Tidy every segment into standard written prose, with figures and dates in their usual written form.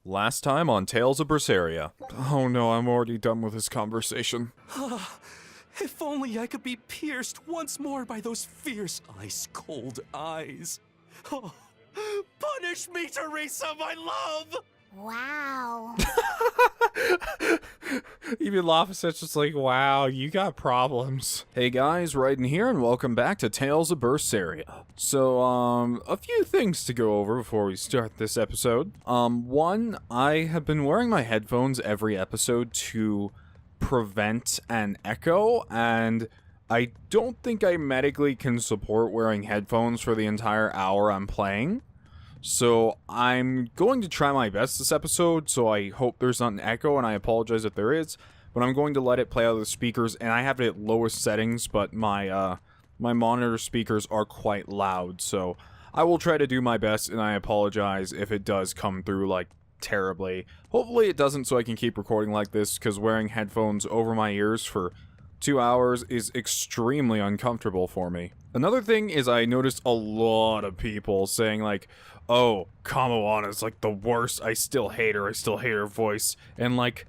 Last time on Tales of Berseria. Oh no, I'm already done with this conversation. If only I could be pierced once more by those fierce, ice-cold eyes. Oh, punish me, Teresa, my love! Wow. Even Lafasette's just like, wow, you got problems. Hey guys, Raiden here, and welcome back to Tales of Berseria. So, a few things to go over before we start this episode. One, I have been wearing my headphones every episode to prevent an echo, and I don't think I medically can support wearing headphones for the entire hour I'm playing. So I'm going to try my best this episode, so I hope there's not an echo, and I apologize if there is, but I'm going to let it play out of the speakers, and I have it at lowest settings, but my monitor speakers are quite loud, so I will try to do my best, and I apologize if it does come through, like, terribly. Hopefully it doesn't, so I can keep recording like this, because wearing headphones over my ears for 2 hours is extremely uncomfortable for me. Another thing is I noticed a lot of people saying like, oh, Kamawana's like the worst, I still hate her voice, and like,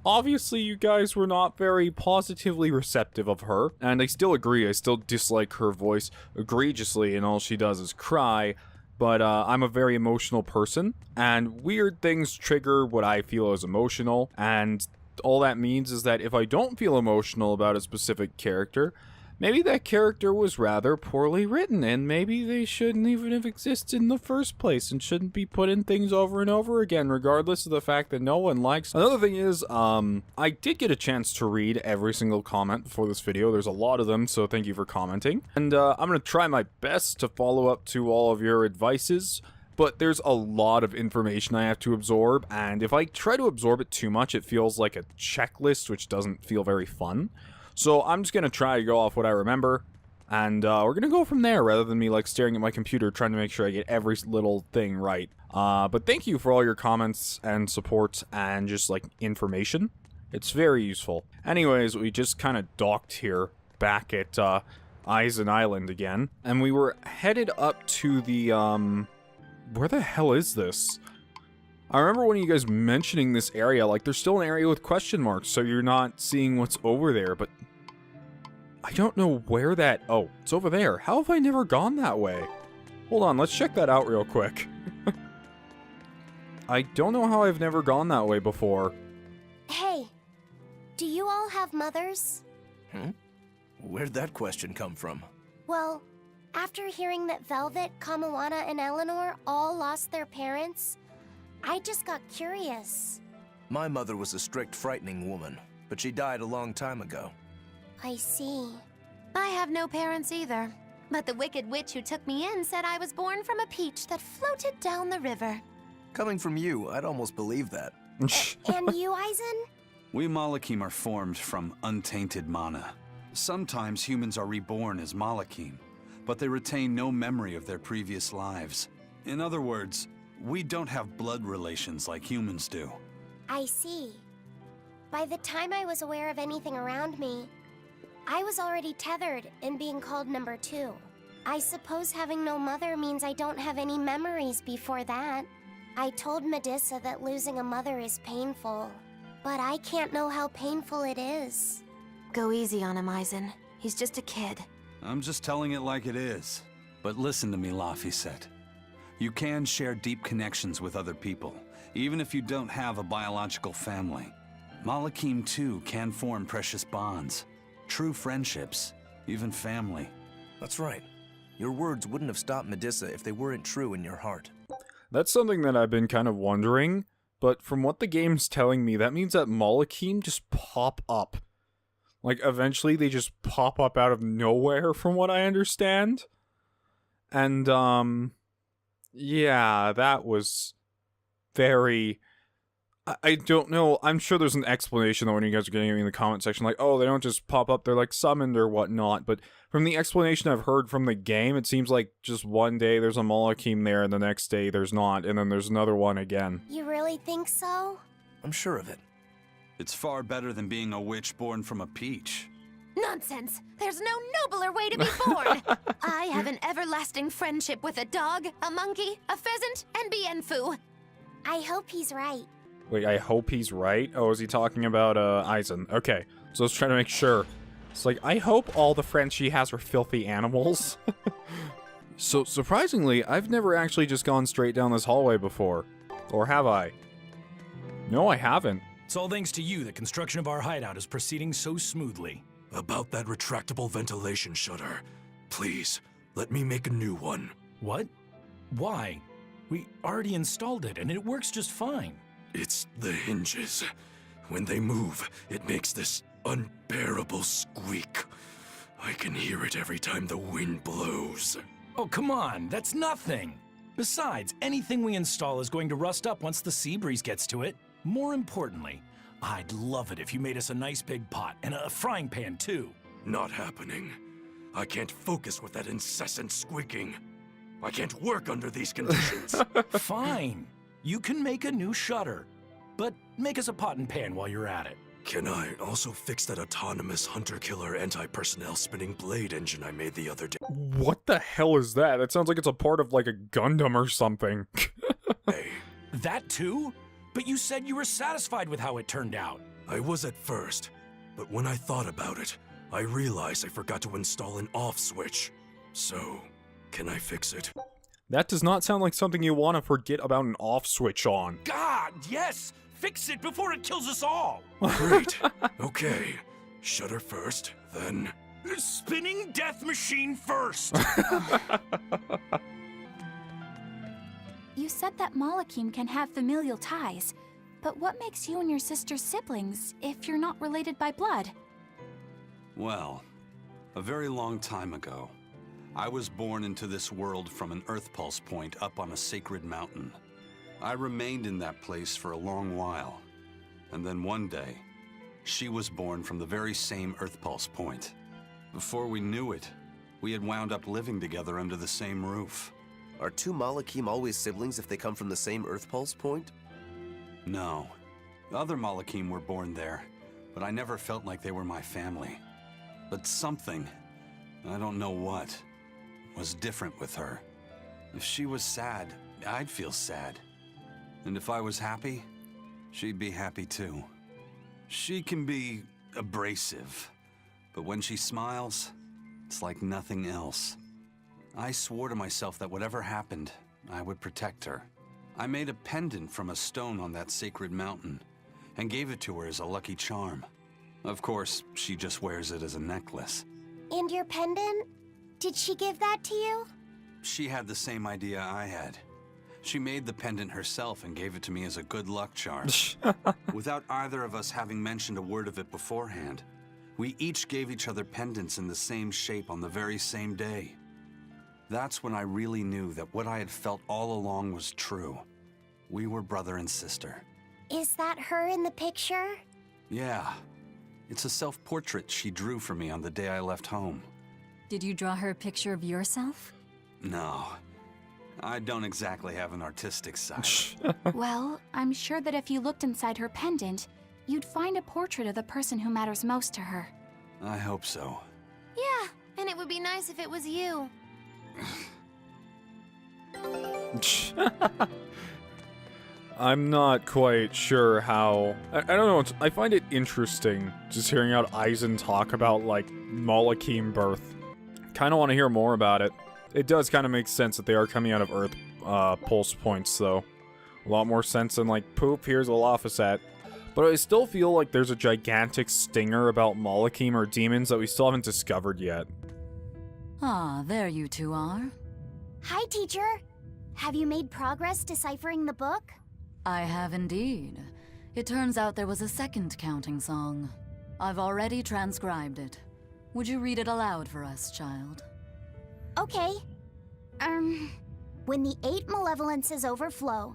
obviously you guys were not very positively receptive of her, and I still agree, I still dislike her voice egregiously, and all she does is cry, but I'm a very emotional person, and weird things trigger what I feel is emotional, and all that means is that if I don't feel emotional about a specific character, maybe that character was rather poorly written, and maybe they shouldn't even have existed in the first place, and shouldn't be put in things over and over again, regardless of the fact that no one likes. Another thing is, I did get a chance to read every single comment before this video. There's a lot of them, so thank you for commenting. And, I'm gonna try my best to follow up to all of your advices, but there's a lot of information I have to absorb, and if I try to absorb it too much, it feels like a checklist, which doesn't feel very fun. So I'm just gonna try to go off what I remember, and we're gonna go from there, rather than me like staring at my computer trying to make sure I get every little thing right. But thank you for all your comments and support and just like information. It's very useful. Anyways, we just kind of docked here back at Eisen Island again, and we were headed up to the where the hell is this? I remember one of you guys mentioning this area, like there's still an area with question marks, so you're not seeing what's over there, but I don't know where that... Oh, it's over there. How have I never gone that way? Hold on, let's check that out real quick. I don't know how I've never gone that way before. Hey, do you all have mothers? Where'd that question come from? Well, after hearing that Velvet, Kamawana, and Eleanor all lost their parents, I just got curious. My mother was a strict, frightening woman, but she died a long time ago. I see. I have no parents either, but the wicked witch who took me in said I was born from a peach that floated down the river. Coming from you, I'd almost believe that. And you, Eisen? We Malakim are formed from untainted mana. Sometimes humans are reborn as Malakim, but they retain no memory of their previous lives. In other words, we don't have blood relations like humans do. I see. By the time I was aware of anything around me, I was already tethered and being called number 2. I suppose having no mother means I don't have any memories before that. I told Medusa that losing a mother is painful, but I can't know how painful it is. Go easy on him, Eisen. He's just a kid. I'm just telling it like it is. But listen to me, Lafaset. You can share deep connections with other people, even if you don't have a biological family. Malakim, too, can form precious bonds. True friendships, even family. That's right. Your words wouldn't have stopped Medusa if they weren't true in your heart. That's something that I've been kind of wondering, but from what the game's telling me, that means that Malakim just pop up. Like, eventually they just pop up out of nowhere, from what I understand. And, yeah, that was very... I don't know. I'm sure there's an explanation, though, when you guys are getting in the comment section, like, oh, they don't just pop up, they're, like, summoned or whatnot. But from the explanation I've heard from the game, it seems like just one day there's a Malakim there, and the next day there's not, and then there's another one again. You really think so? I'm sure of it. It's far better than being a witch born from a peach. Nonsense! There's no nobler way to be born! I have an everlasting friendship with a dog, a monkey, a pheasant, and Bienfu. I hope he's right. Wait, I hope he's right? Oh, is he talking about, Aizen? Okay, so I was trying to make sure. It's like, I hope all the friends she has are filthy animals. So, surprisingly, I've never actually just gone straight down this hallway before. Or have I? No, I haven't. It's all thanks to you that construction of our hideout is proceeding so smoothly. About that retractable ventilation shutter. Please, let me make a new one. What? Why? We already installed it, and it works just fine. It's the hinges. When they move, it makes this unbearable squeak. I can hear it every time the wind blows. Oh, come on, that's nothing. Besides, anything we install is going to rust up once the sea breeze gets to it. More importantly, I'd love it if you made us a nice big pot, and a frying pan too. Not happening. I can't focus with that incessant squeaking. I can't work under these conditions. Fine. You can make a new shutter, but make us a pot and pan while you're at it. Can I also fix that autonomous hunter-killer anti-personnel spinning blade engine I made the other day? What the hell is that? That sounds like it's a part of, like, a Gundam or something. Hey, That too? But you said you were satisfied with how it turned out. I was at first, but when I thought about it, I realized I forgot to install an off switch. So, can I fix it? That does not sound like something you want to forget about an off switch on. God, yes! Fix it before it kills us all! Great. Okay. Shutter first, then... Spinning death machine first! You said that Malakim can have familial ties, but what makes you and your sister siblings if you're not related by blood? Well, a very long time ago, I was born into this world from an earth pulse point up on a sacred mountain. I remained in that place for a long while, and then one day, she was born from the very same earth pulse point. Before we knew it, we had wound up living together under the same roof. Are two Malakim always siblings if they come from the same Earth Pulse point? No. Other Malakim were born there, but I never felt like they were my family. But something, I don't know what, was different with her. If she was sad, I'd feel sad. And if I was happy, she'd be happy too. She can be abrasive, but when she smiles, it's like nothing else. I swore to myself that whatever happened, I would protect her. I made a pendant from a stone on that sacred mountain and gave it to her as a lucky charm. Of course, she just wears it as a necklace. And your pendant? Did she give that to you? She had the same idea I had. She made the pendant herself and gave it to me as a good luck charm. Without either of us having mentioned a word of it beforehand, we each gave each other pendants in the same shape on the very same day. That's when I really knew that what I had felt all along was true. We were brother and sister. Is that her in the picture? Yeah. It's a self-portrait she drew for me on the day I left home. Did you draw her a picture of yourself? No. I don't exactly have an artistic side. Well, I'm sure that if you looked inside her pendant, you'd find a portrait of the person who matters most to her. I hope so. Yeah, and it would be nice if it was you. I'm not quite sure how... I don't know, I find it interesting just hearing out Aizen talk about, like, Malakim birth. Kind of want to hear more about it. It does kind of make sense that they are coming out of Earth pulse points, though. A lot more sense than, like, poop, here's a Lafayette. But I still feel like there's a gigantic stinger about Malakim or demons that we still haven't discovered yet. Ah, there you two are. Hi, teacher. Have you made progress deciphering the book? I have indeed. It turns out there was a second counting song. I've already transcribed it. Would you read it aloud for us, child? Okay. When the 8 malevolences overflow,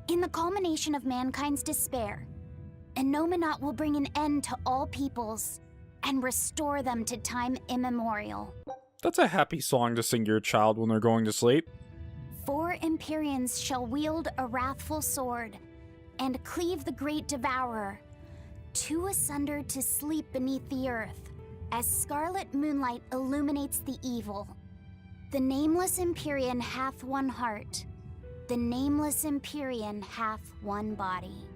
in the culmination of mankind's despair, Enominat will bring an end to all peoples and restore them to time immemorial. That's a happy song to sing to your child when they're going to sleep. 4 Empyreans shall wield a wrathful sword and cleave the great devourer, 2 asunder to sleep beneath the earth, as scarlet moonlight illuminates the evil. The nameless Empyrean hath one heart, the nameless Empyrean hath one body.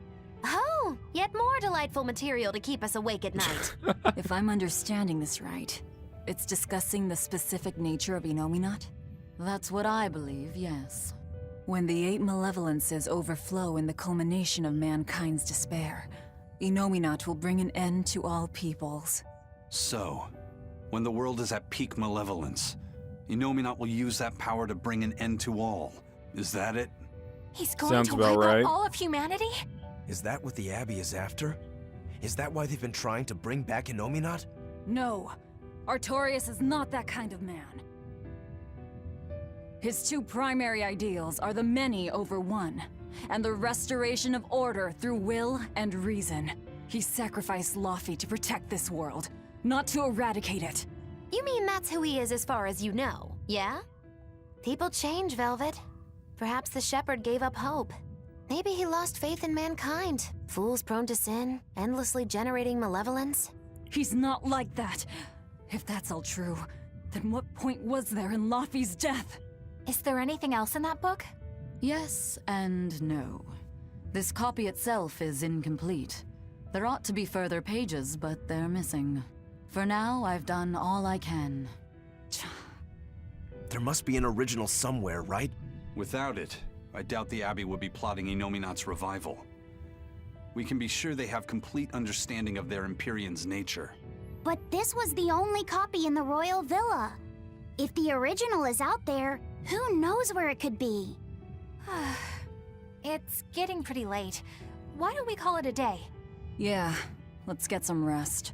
Oh, yet more delightful material to keep us awake at night. If I'm understanding this right, it's discussing the specific nature of Innominat? That's what I believe, yes. When the 8 malevolences overflow in the culmination of mankind's despair, Innominat will bring an end to all peoples. So, when the world is at peak malevolence, Innominat will use that power to bring an end to all. Is that it? He's going Sounds to about wipe right. out all of humanity? Is that what the Abbey is after? Is that why they've been trying to bring back Innominat? No, Artorias is not that kind of man. His 2 primary ideals are the many over one, and the restoration of order through will and reason. He sacrificed Laufey to protect this world, not to eradicate it. You mean that's who he is as far as you know, yeah? People change, Velvet. Perhaps the shepherd gave up hope. Maybe he lost faith in mankind. Fools prone to sin, endlessly generating malevolence. He's not like that. If that's all true, then what point was there in Laufey's death? Is there anything else in that book? Yes and no. This copy itself is incomplete. There ought to be further pages, but they're missing. For now, I've done all I can. There must be an original somewhere, right? Without it, I doubt the Abbey would be plotting Innominat's revival. We can be sure they have complete understanding of their Empyrean's nature. But this was the only copy in the royal villa. If the original is out there, who knows where it could be? It's getting pretty late. Why don't we call it a day? Yeah, let's get some rest.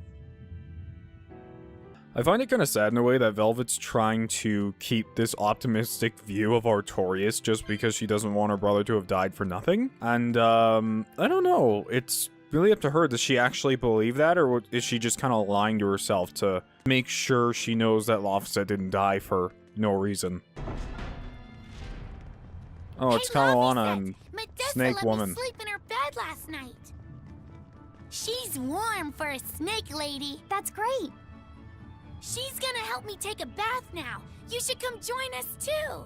I find it kind of sad in a way that Velvet's trying to keep this optimistic view of Artorias just because she doesn't want her brother to have died for nothing. And, I don't know. It's really up to her. Does she actually believe that, or is she just kind of lying to herself to make sure she knows that Laufey didn't die for no reason? Oh, it's Kaluana and Snake Woman. Sleep in her bed last night. She's warm for a snake lady. That's great. She's gonna help me take a bath now. You should come join us too.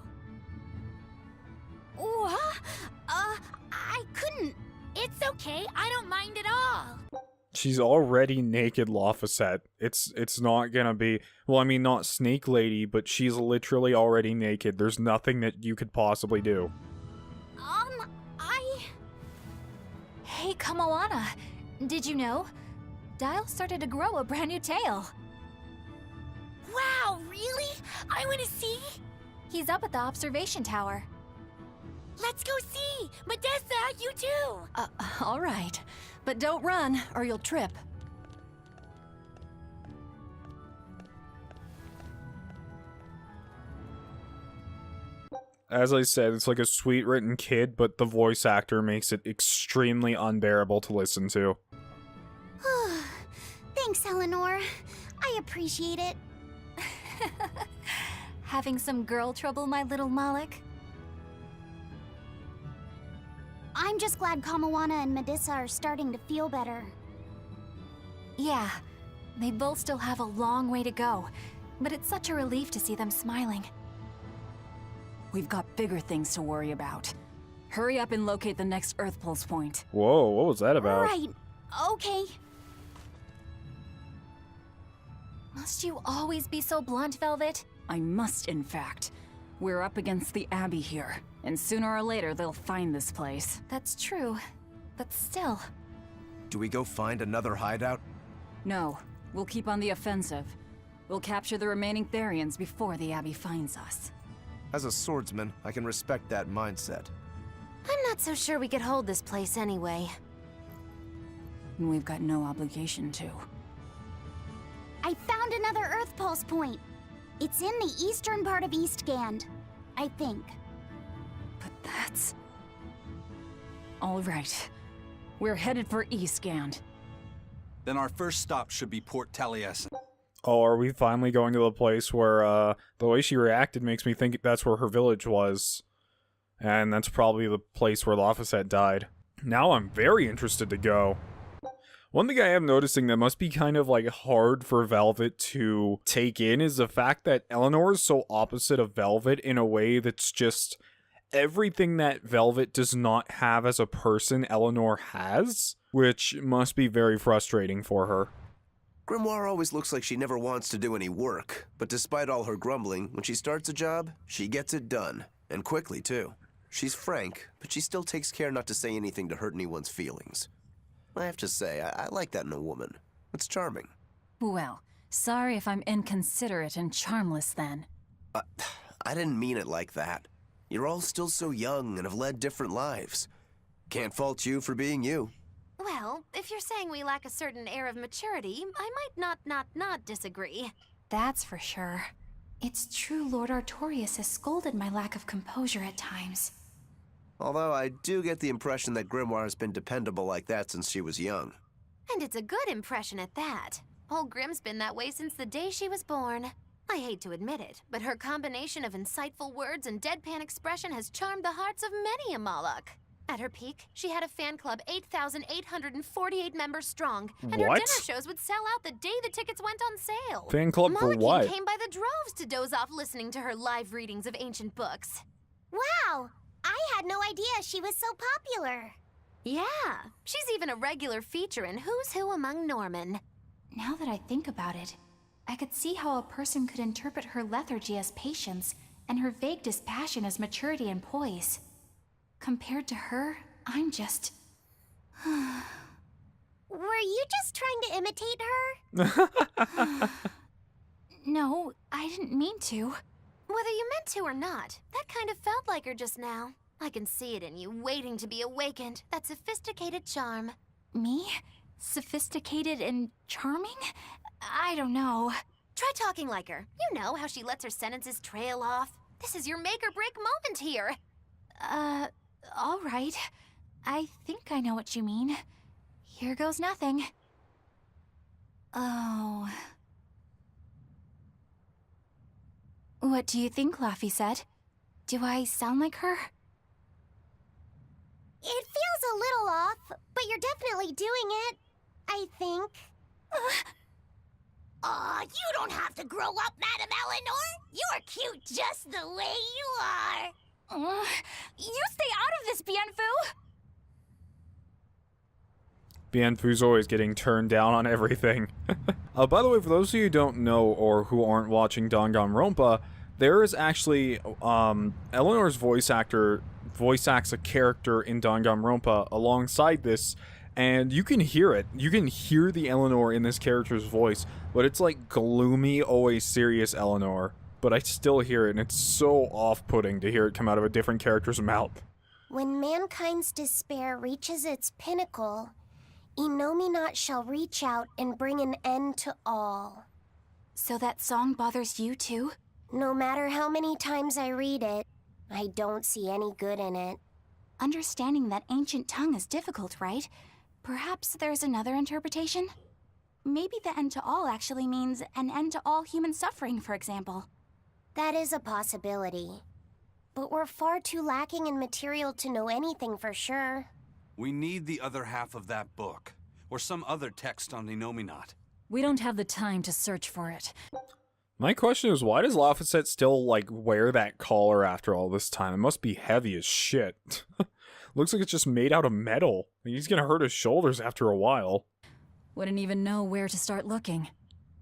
What? I couldn't. It's okay. I don't mind at all. She's already naked, Laufey. It's not gonna be... Well, I mean, not Snake Lady, but she's literally already naked. There's nothing that you could possibly do. Hey, Kamoana. Did you know? Dial started to grow a brand new tail. Wow, really? I want to see. He's up at the observation tower. Let's go see. Modessa, you too. All right. But don't run, or you'll trip. As I said, it's like a sweet written kid, but the voice actor makes it extremely unbearable to listen to. Thanks, Eleanor. I appreciate it. Having some girl trouble, my little Malak? I'm just glad Kamoana and Modessa are starting to feel better. Yeah, they both still have a long way to go, but it's such a relief to see them smiling. We've got bigger things to worry about. Hurry up and locate the next Earth Pulse point. Whoa, what was that about? Right. Okay. Must you always be so blunt, Velvet? I must, in fact. We're up against the Abbey here, and sooner or later they'll find this place. That's true, but still. Do we go find another hideout? No, we'll keep on the offensive. We'll capture the remaining Therians before the Abbey finds us. As a swordsman, I can respect that mindset. I'm not so sure we could hold this place anyway. And we've got no obligation to. I found another Earth Pulse point. It's in the eastern part of Eastgand, I think. But that's... All right. We're headed for Eastgand. Then our first stop should be Port Taliesin. Oh, are we finally going to the place where, the way she reacted makes me think that's where her village was. And that's probably the place where Laufey died. Now I'm very interested to go. One thing I am noticing that must be kind of, like, hard for Velvet to take in is the fact that Eleanor is so opposite of Velvet in a way that's just everything that Velvet does not have as a person, Eleanor has, which must be very frustrating for her. Grimoire always looks like she never wants to do any work, but despite all her grumbling, when she starts a job, she gets it done. And quickly, too. She's frank, but she still takes care not to say anything to hurt anyone's feelings. I have to say, I like that in a woman. It's charming. Well, sorry if I'm inconsiderate and charmless then. I didn't mean it like that. You're all still so young and have led different lives. Can't fault you for being you. Well, if you're saying we lack a certain air of maturity, I might not disagree. That's for sure. It's true Lord Artorius has scolded my lack of composure at times. Although I do get the impression that Grimoire has been dependable like that since she was young. And it's a good impression at that. Old Grim's been that way since the day she was born. I hate to admit it, but her combination of insightful words and deadpan expression has charmed the hearts of many a Malak. At her peak, she had a fan club 8,848 members strong, and her What? dinner shows would sell out the day the tickets went on sale. Fan club for Malakim what? came by the droves to doze off listening to her live readings of ancient books. Wow! I had no idea she was so popular. Yeah, she's even a regular feature in Who's Who Among Norman. Now that I think about it, I could see how a person could interpret her lethargy as patience and her vague dispassion as maturity and poise. Compared to her, I'm just... Were you just trying to imitate her? No, I didn't mean to. Whether you meant to or not, that kind of felt like her just now. I can see it in you, waiting to be awakened. That sophisticated charm. Me? Sophisticated and charming? I don't know. Try talking like her. You know how she lets her sentences trail off. This is your make or break moment here. All right. I think I know what you mean. Here goes nothing. Oh. What do you think, Laffy said? Do I sound like her? It feels a little off, but you're definitely doing it. I think. Aw, you don't have to grow up, Madam Eleanor. You're cute just the way you are. You stay out of this, Bienfu! Bienfu's always getting turned down on everything. By the way, for those of you who don't know or who aren't watching Danganronpa, there is actually, Eleanor's voice acts a character in Danganronpa alongside this, and you can hear it. You can hear the Eleanor in this character's voice, but it's like gloomy, always serious Eleanor. But I still hear it, and it's so off-putting to hear it come out of a different character's mouth. When mankind's despair reaches its pinnacle, Innominat shall reach out and bring an end to all. So that song bothers you too? No matter how many times I read it, I don't see any good in it. Understanding that ancient tongue is difficult, right? Perhaps there's another interpretation? Maybe the end to all actually means an end to all human suffering, for example. That is a possibility. But we're far too lacking in material to know anything for sure. We need the other half of that book, or some other text on Innominat. We don't have the time to search for it. My question is, why does Laphicet still, like, wear that collar after all this time? It must be heavy as shit. Looks like it's just made out of metal. He's gonna hurt his shoulders after a while. Wouldn't even know where to start looking.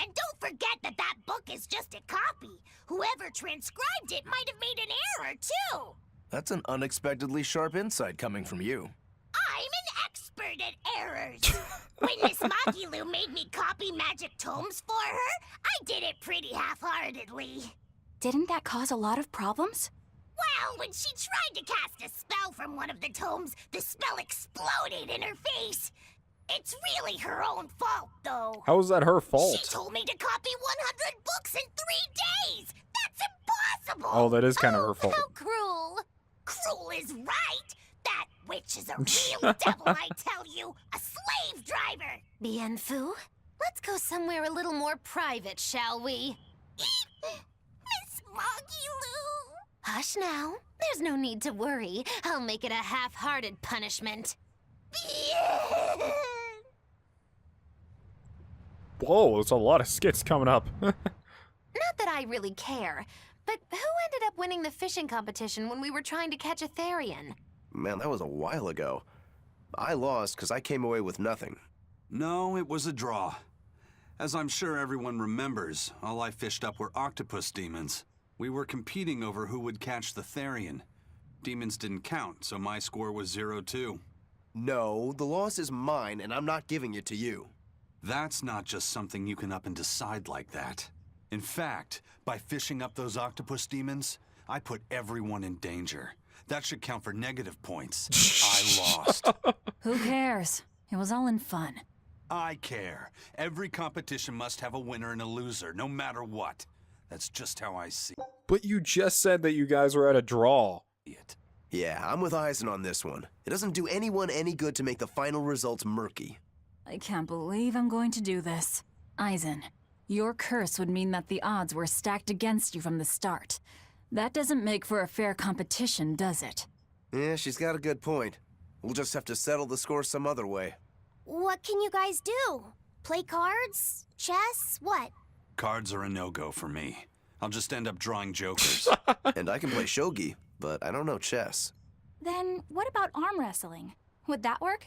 And don't forget that that book is just a copy. Whoever transcribed it might have made an error, too. That's an unexpectedly sharp insight coming from you. I'm an expert at errors. When Miss Magilu made me copy magic tomes for her, I did it pretty half-heartedly. Didn't that cause a lot of problems? Well, when she tried to cast a spell from one of the tomes, the spell exploded in her face. It's really her own fault, though. How is that her fault? She told me to copy 100 books in 3 days. That's impossible. Oh, that is kind of her fault. How cruel. Cruel is right. That witch is a real devil, I tell you. A slave driver. Bienfu, let's go somewhere a little more private, shall we? Miss Magilu. Hush now. There's no need to worry. I'll make it a half-hearted punishment. Whoa, there's a lot of skits coming up. Not that I really care, but who ended up winning the fishing competition when we were trying to catch a Therian? Man, that was a while ago. I lost because I came away with nothing. No, it was a draw. As I'm sure everyone remembers, all I fished up were octopus demons. We were competing over who would catch the Therian. Demons didn't count, so my score was 0-2. No, the loss is mine, and I'm not giving it to you. That's not just something you can up and decide like that. In fact, by fishing up those octopus demons, I put everyone in danger. That should count for negative points. I lost. Who cares? It was all in fun. I care. Every competition must have a winner and a loser, no matter what. That's just how I see But you just said that you guys were at a draw. it. Yeah, I'm with Eisen on this one. It doesn't do anyone any good to make the final results murky. I can't believe I'm going to do this. Eisen, your curse would mean that the odds were stacked against you from the start. That doesn't make for a fair competition, does it? Yeah, she's got a good point. We'll just have to settle the score some other way. What can you guys do? Play cards? Chess? What? Cards are a no-go for me. I'll just end up drawing jokers. And I can play shogi, but I don't know chess. Then what about arm wrestling? Would that work?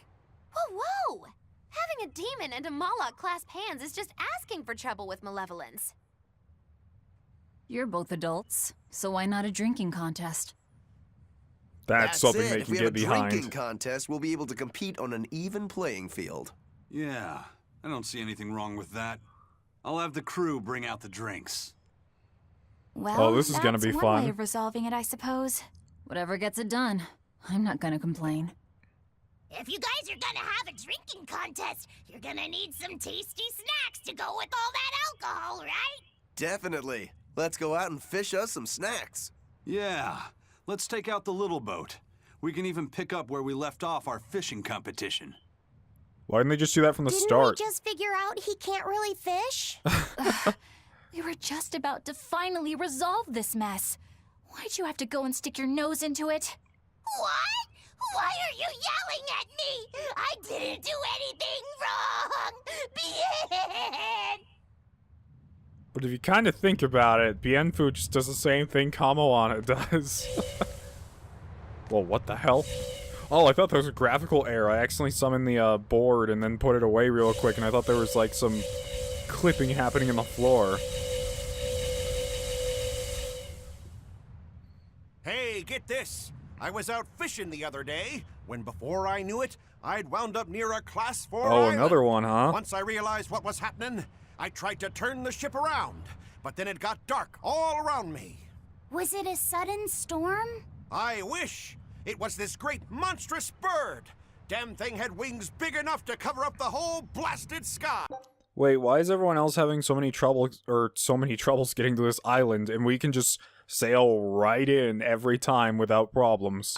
Whoa, whoa! Having a demon and a Malak clasp hands is just asking for trouble with malevolence. You're both adults, so why not a drinking contest? That's something it. they If can we have get a drinking behind. contest, we'll be able to compete on an even playing field. Yeah, I don't see anything wrong with that. I'll have the crew bring out the drinks. Well, Oh, this is gonna that's be one fun. way of resolving it, I suppose. Whatever gets it done. I'm not gonna complain. If you guys are gonna have a drinking contest, you're gonna need some tasty snacks to go with all that alcohol, right? Definitely. Let's go out and fish us some snacks. Yeah, let's take out the little boat. We can even pick up where we left off our fishing competition. Why didn't they just do that from the Didn't start? we just figure out he can't really fish? We were just about to finally resolve this mess. Why'd you have to go and stick your nose into it? What? Why are you yelling at me? I didn't do anything wrong! Bien! But if you kind of think about it, Bienfu just does the same thing Kamoana does. Well, what the hell? Oh, I thought there was a graphical error. I accidentally summoned the board and then put it away real quick, and I thought there was like some clipping happening in the floor. Hey, get this! I was out fishing the other day, when before I knew it, I'd wound up near a Class 4 Oh, island. another one, huh? Once I realized what was happening, I tried to turn the ship around, but then it got dark all around me. Was it a sudden storm? I wish! It was this great monstrous bird! Damn thing had wings big enough to cover up the whole blasted sky! Wait, why is everyone else having so many troubles getting to this island, and we can just sail right in every time without problems?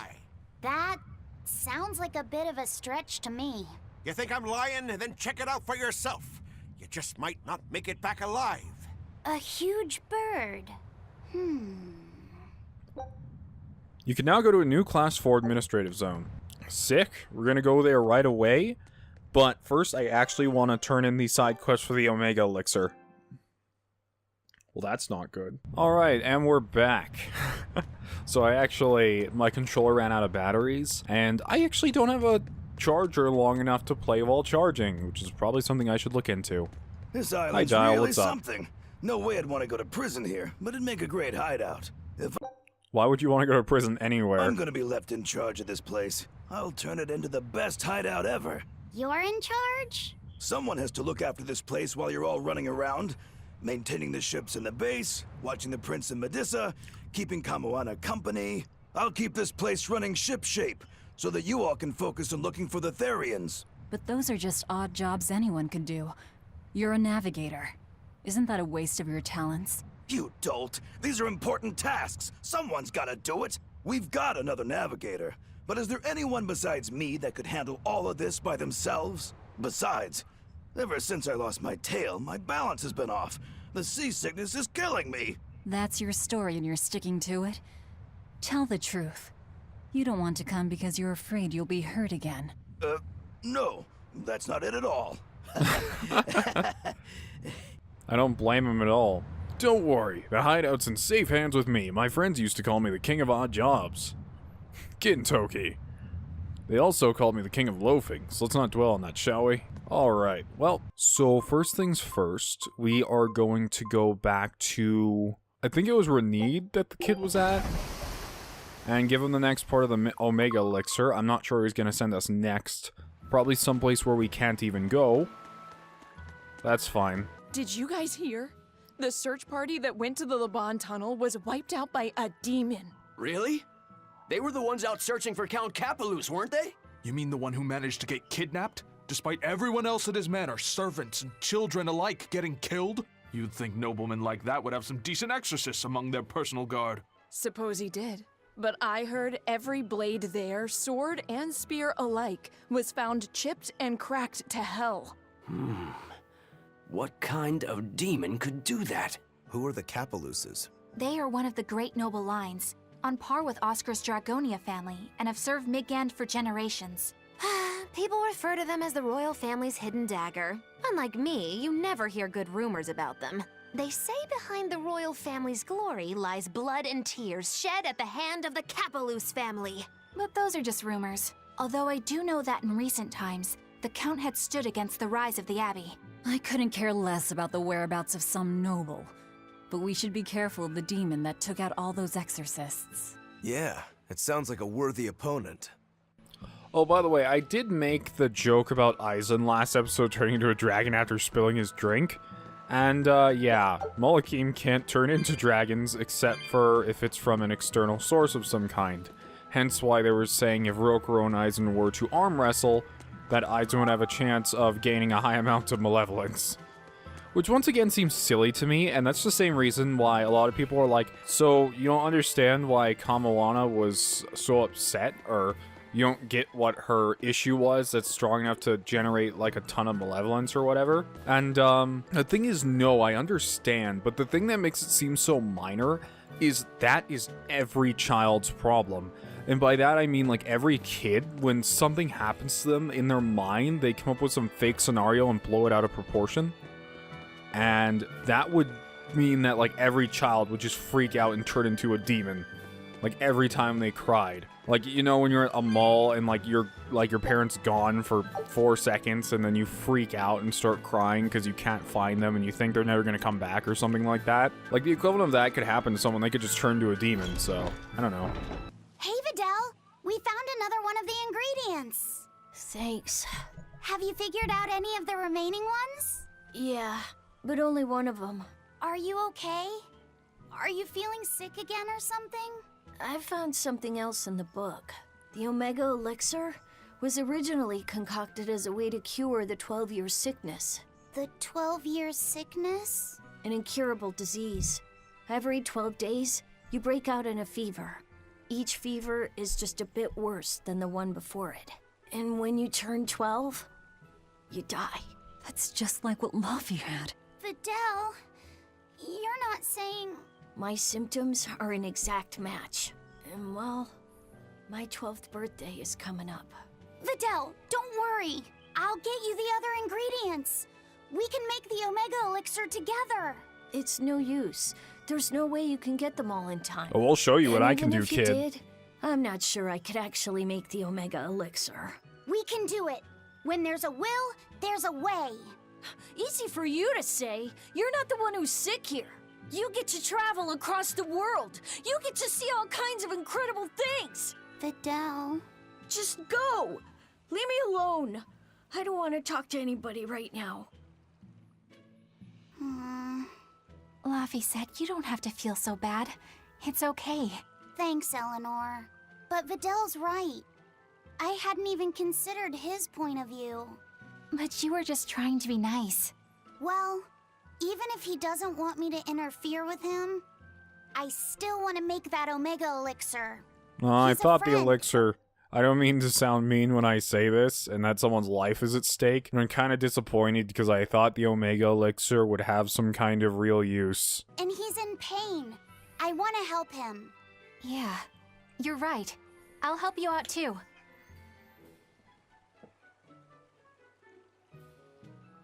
That sounds like a bit of a stretch to me. You think I'm lying? Then check it out for yourself. You just might not make it back alive. A huge bird. You can now go to a new Class 4 administrative zone. Sick. We're gonna go there right away. But first, I actually want to turn in the side quest for the Omega Elixir. Well, that's not good. Alright, and we're back. So my controller ran out of batteries, and I actually don't have a charger long enough to play while charging, which is probably something I should look into. This island's Dial, really what's up? something. No way I'd want to go to prison here, but it'd make a great hideout. If Why would you want to go to prison anywhere? I'm gonna be left in charge of this place, I'll turn it into the best hideout ever. You're in charge? Someone has to look after this place while you're all running around, maintaining the ships in the base, watching the Prince and Medusa, keeping Kamoana company. I'll keep this place running ship-shape, so that you all can focus on looking for the Therians. But those are just odd jobs anyone could do. You're a navigator. Isn't that a waste of your talents? You dolt! These are important tasks! Someone's gotta do it! We've got another navigator, but is there anyone besides me that could handle all of this by themselves? Besides, ever since I lost my tail, my balance has been off. The seasickness is killing me! That's your story and you're sticking to it? Tell the truth. You don't want to come because you're afraid you'll be hurt again. No, that's not it at all. I don't blame him at all. Don't worry, the hideout's in safe hands with me. My friends used to call me the king of odd jobs. Gintoki. They also called me the king of loafing, so let's not dwell on that, shall we? Alright, well, so first things first, we are going to go back to, I think it was Renede that the kid was at, and give him the next part of the Omega Elixir. I'm not sure he's going to send us next. Probably someplace where we can't even go. That's fine. Did you guys hear? The search party that went to the Laban tunnel was wiped out by a demon. Really? They were the ones out searching for Count Capelus, weren't they? You mean the one who managed to get kidnapped? Despite everyone else at his manor, servants and children alike, getting killed? You'd think noblemen like that would have some decent exorcists among their personal guard. Suppose he did. But I heard every blade there, sword and spear alike, was found chipped and cracked to hell. What kind of demon could do that? Who are the Capeluses? They are one of the great noble lines, on par with Oscar's Dragonia family, and have served Midgand for generations. People refer to them as the royal family's hidden dagger. Unlike me, you never hear good rumors about them. They say behind the royal family's glory lies blood and tears shed at the hand of the Capelus family. But those are just rumors. Although I do know that in recent times, the Count had stood against the rise of the Abbey. I couldn't care less about the whereabouts of some noble. But we should be careful of the demon that took out all those exorcists. Yeah, it sounds like a worthy opponent. Oh, by the way, I did make the joke about Aizen last episode turning into a dragon after spilling his drink. And, yeah, Malakim can't turn into dragons except for if it's from an external source of some kind. Hence why they were saying if Rokurou and Aizen were to arm wrestle, that Aizen would have a chance of gaining a high amount of malevolence. Which once again seems silly to me, and that's the same reason why a lot of people are like, so you don't understand why Kamawana was so upset, or you don't get what her issue was that's strong enough to generate like a ton of malevolence or whatever. And the thing is, no, I understand, but the thing that makes it seem so minor is that is every child's problem. And by that I mean like every kid, when something happens to them in their mind, they come up with some fake scenario and blow it out of proportion. And that would mean that like every child would just freak out and turn into a demon. Like every time they cried. Like, you know, when you're at a mall and like your parents gone for 4 seconds and then you freak out and start crying because you can't find them and you think they're never going to come back or something like that. Like the equivalent of that could happen to someone. They could just turn to a demon, so I don't know. Hey, Videl, we found another one of the ingredients. Thanks. Have you figured out any of the remaining ones? Yeah, but only one of them. Are you okay? Are you feeling sick again or something? I found something else in the book. The Omega Elixir was originally concocted as a way to cure the 12-year sickness. The 12-year sickness? An incurable disease. Every 12 days, you break out in a fever. Each fever is just a bit worse than the one before it. And when you turn 12, you die. That's just like what Laffy had. Videl, you're not saying... My symptoms are an exact match. And well, my 12th birthday is coming up. Videl, don't worry. I'll get you the other ingredients. We can make the Omega Elixir together. It's no use. There's no way you can get them all in time. Oh, I'll show you what And I can do, even if kid. you did, I'm not sure I could actually make the Omega Elixir. We can do it. When there's a will, there's a way. Easy for you to say. You're not the one who's sick here. You get to travel across the world. You get to see all kinds of incredible things. Videl. Just go. Leave me alone. I don't want to talk to anybody right now. Laffy said you don't have to feel so bad. It's okay. Thanks, Eleanor. But Videl's right. I hadn't even considered his point of view. But you were just trying to be nice. Well, even if he doesn't want me to interfere with him, I still want to make that Omega Elixir. I He's a thought the friend. elixir... I don't mean to sound mean when I say this, and that someone's life is at stake. I'm kind of disappointed because I thought the Omega Elixir would have some kind of real use. And he's in pain. I want to help him. Yeah, you're right. I'll help you out too.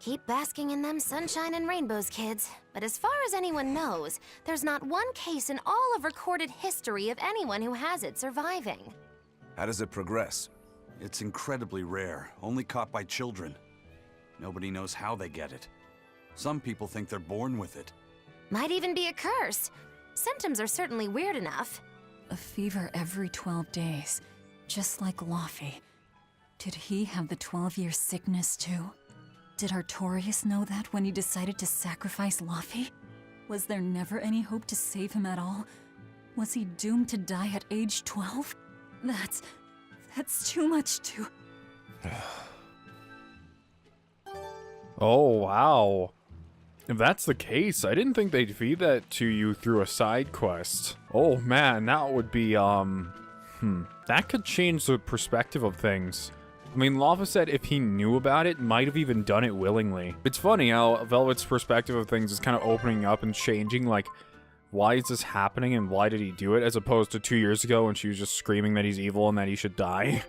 Keep basking in them sunshine and rainbows, kids. But as far as anyone knows, there's not one case in all of recorded history of anyone who has it surviving. How does it progress? It's incredibly rare, only caught by children. Nobody knows how they get it. Some people think they're born with it. Might even be a curse. Symptoms are certainly weird enough. A fever every 12 days, just like Laufey. Did he have the 12-year sickness too? Did Artorius know that when he decided to sacrifice Laufey? Was there never any hope to save him at all? Was he doomed to die at age 12? That's too much to... Oh, wow. If that's the case, I didn't think they'd feed that to you through a side quest. Oh man, that would be, that could change the perspective of things. I mean, Lava said if he knew about it, might have even done it willingly. It's funny how Velvet's perspective of things is kind of opening up and changing, like, why is this happening and why did he do it, as opposed to 2 years ago when she was just screaming that he's evil and that he should die.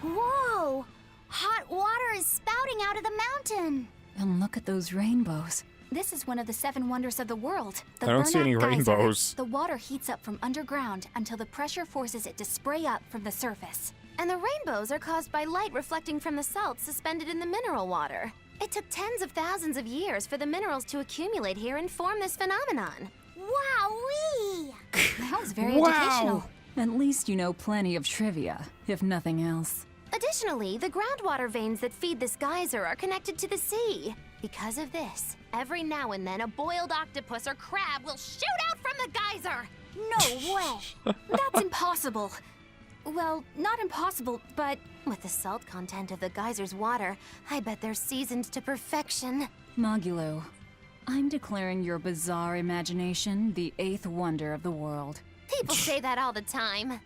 Whoa! Hot water is spouting out of the mountain! And look at those rainbows. This is one of the 7 wonders of the world. The I don't see any Burnout Geyser. rainbows. The water heats up from underground until the pressure forces it to spray up from the surface. And the rainbows are caused by light reflecting from the salts suspended in the mineral water. It took tens of thousands of years for the minerals to accumulate here and form this phenomenon. Wowee! That was very Wow. educational. At least you know plenty of trivia, if nothing else. Additionally, the groundwater veins that feed this geyser are connected to the sea. Because of this, every now and then a boiled octopus or crab will shoot out from the geyser. No way! That's impossible. Well, not impossible, but With the salt content of the geyser's water, I bet they're seasoned to perfection. Magulu, I'm declaring your bizarre imagination the 8th wonder of the world. People say that all the time.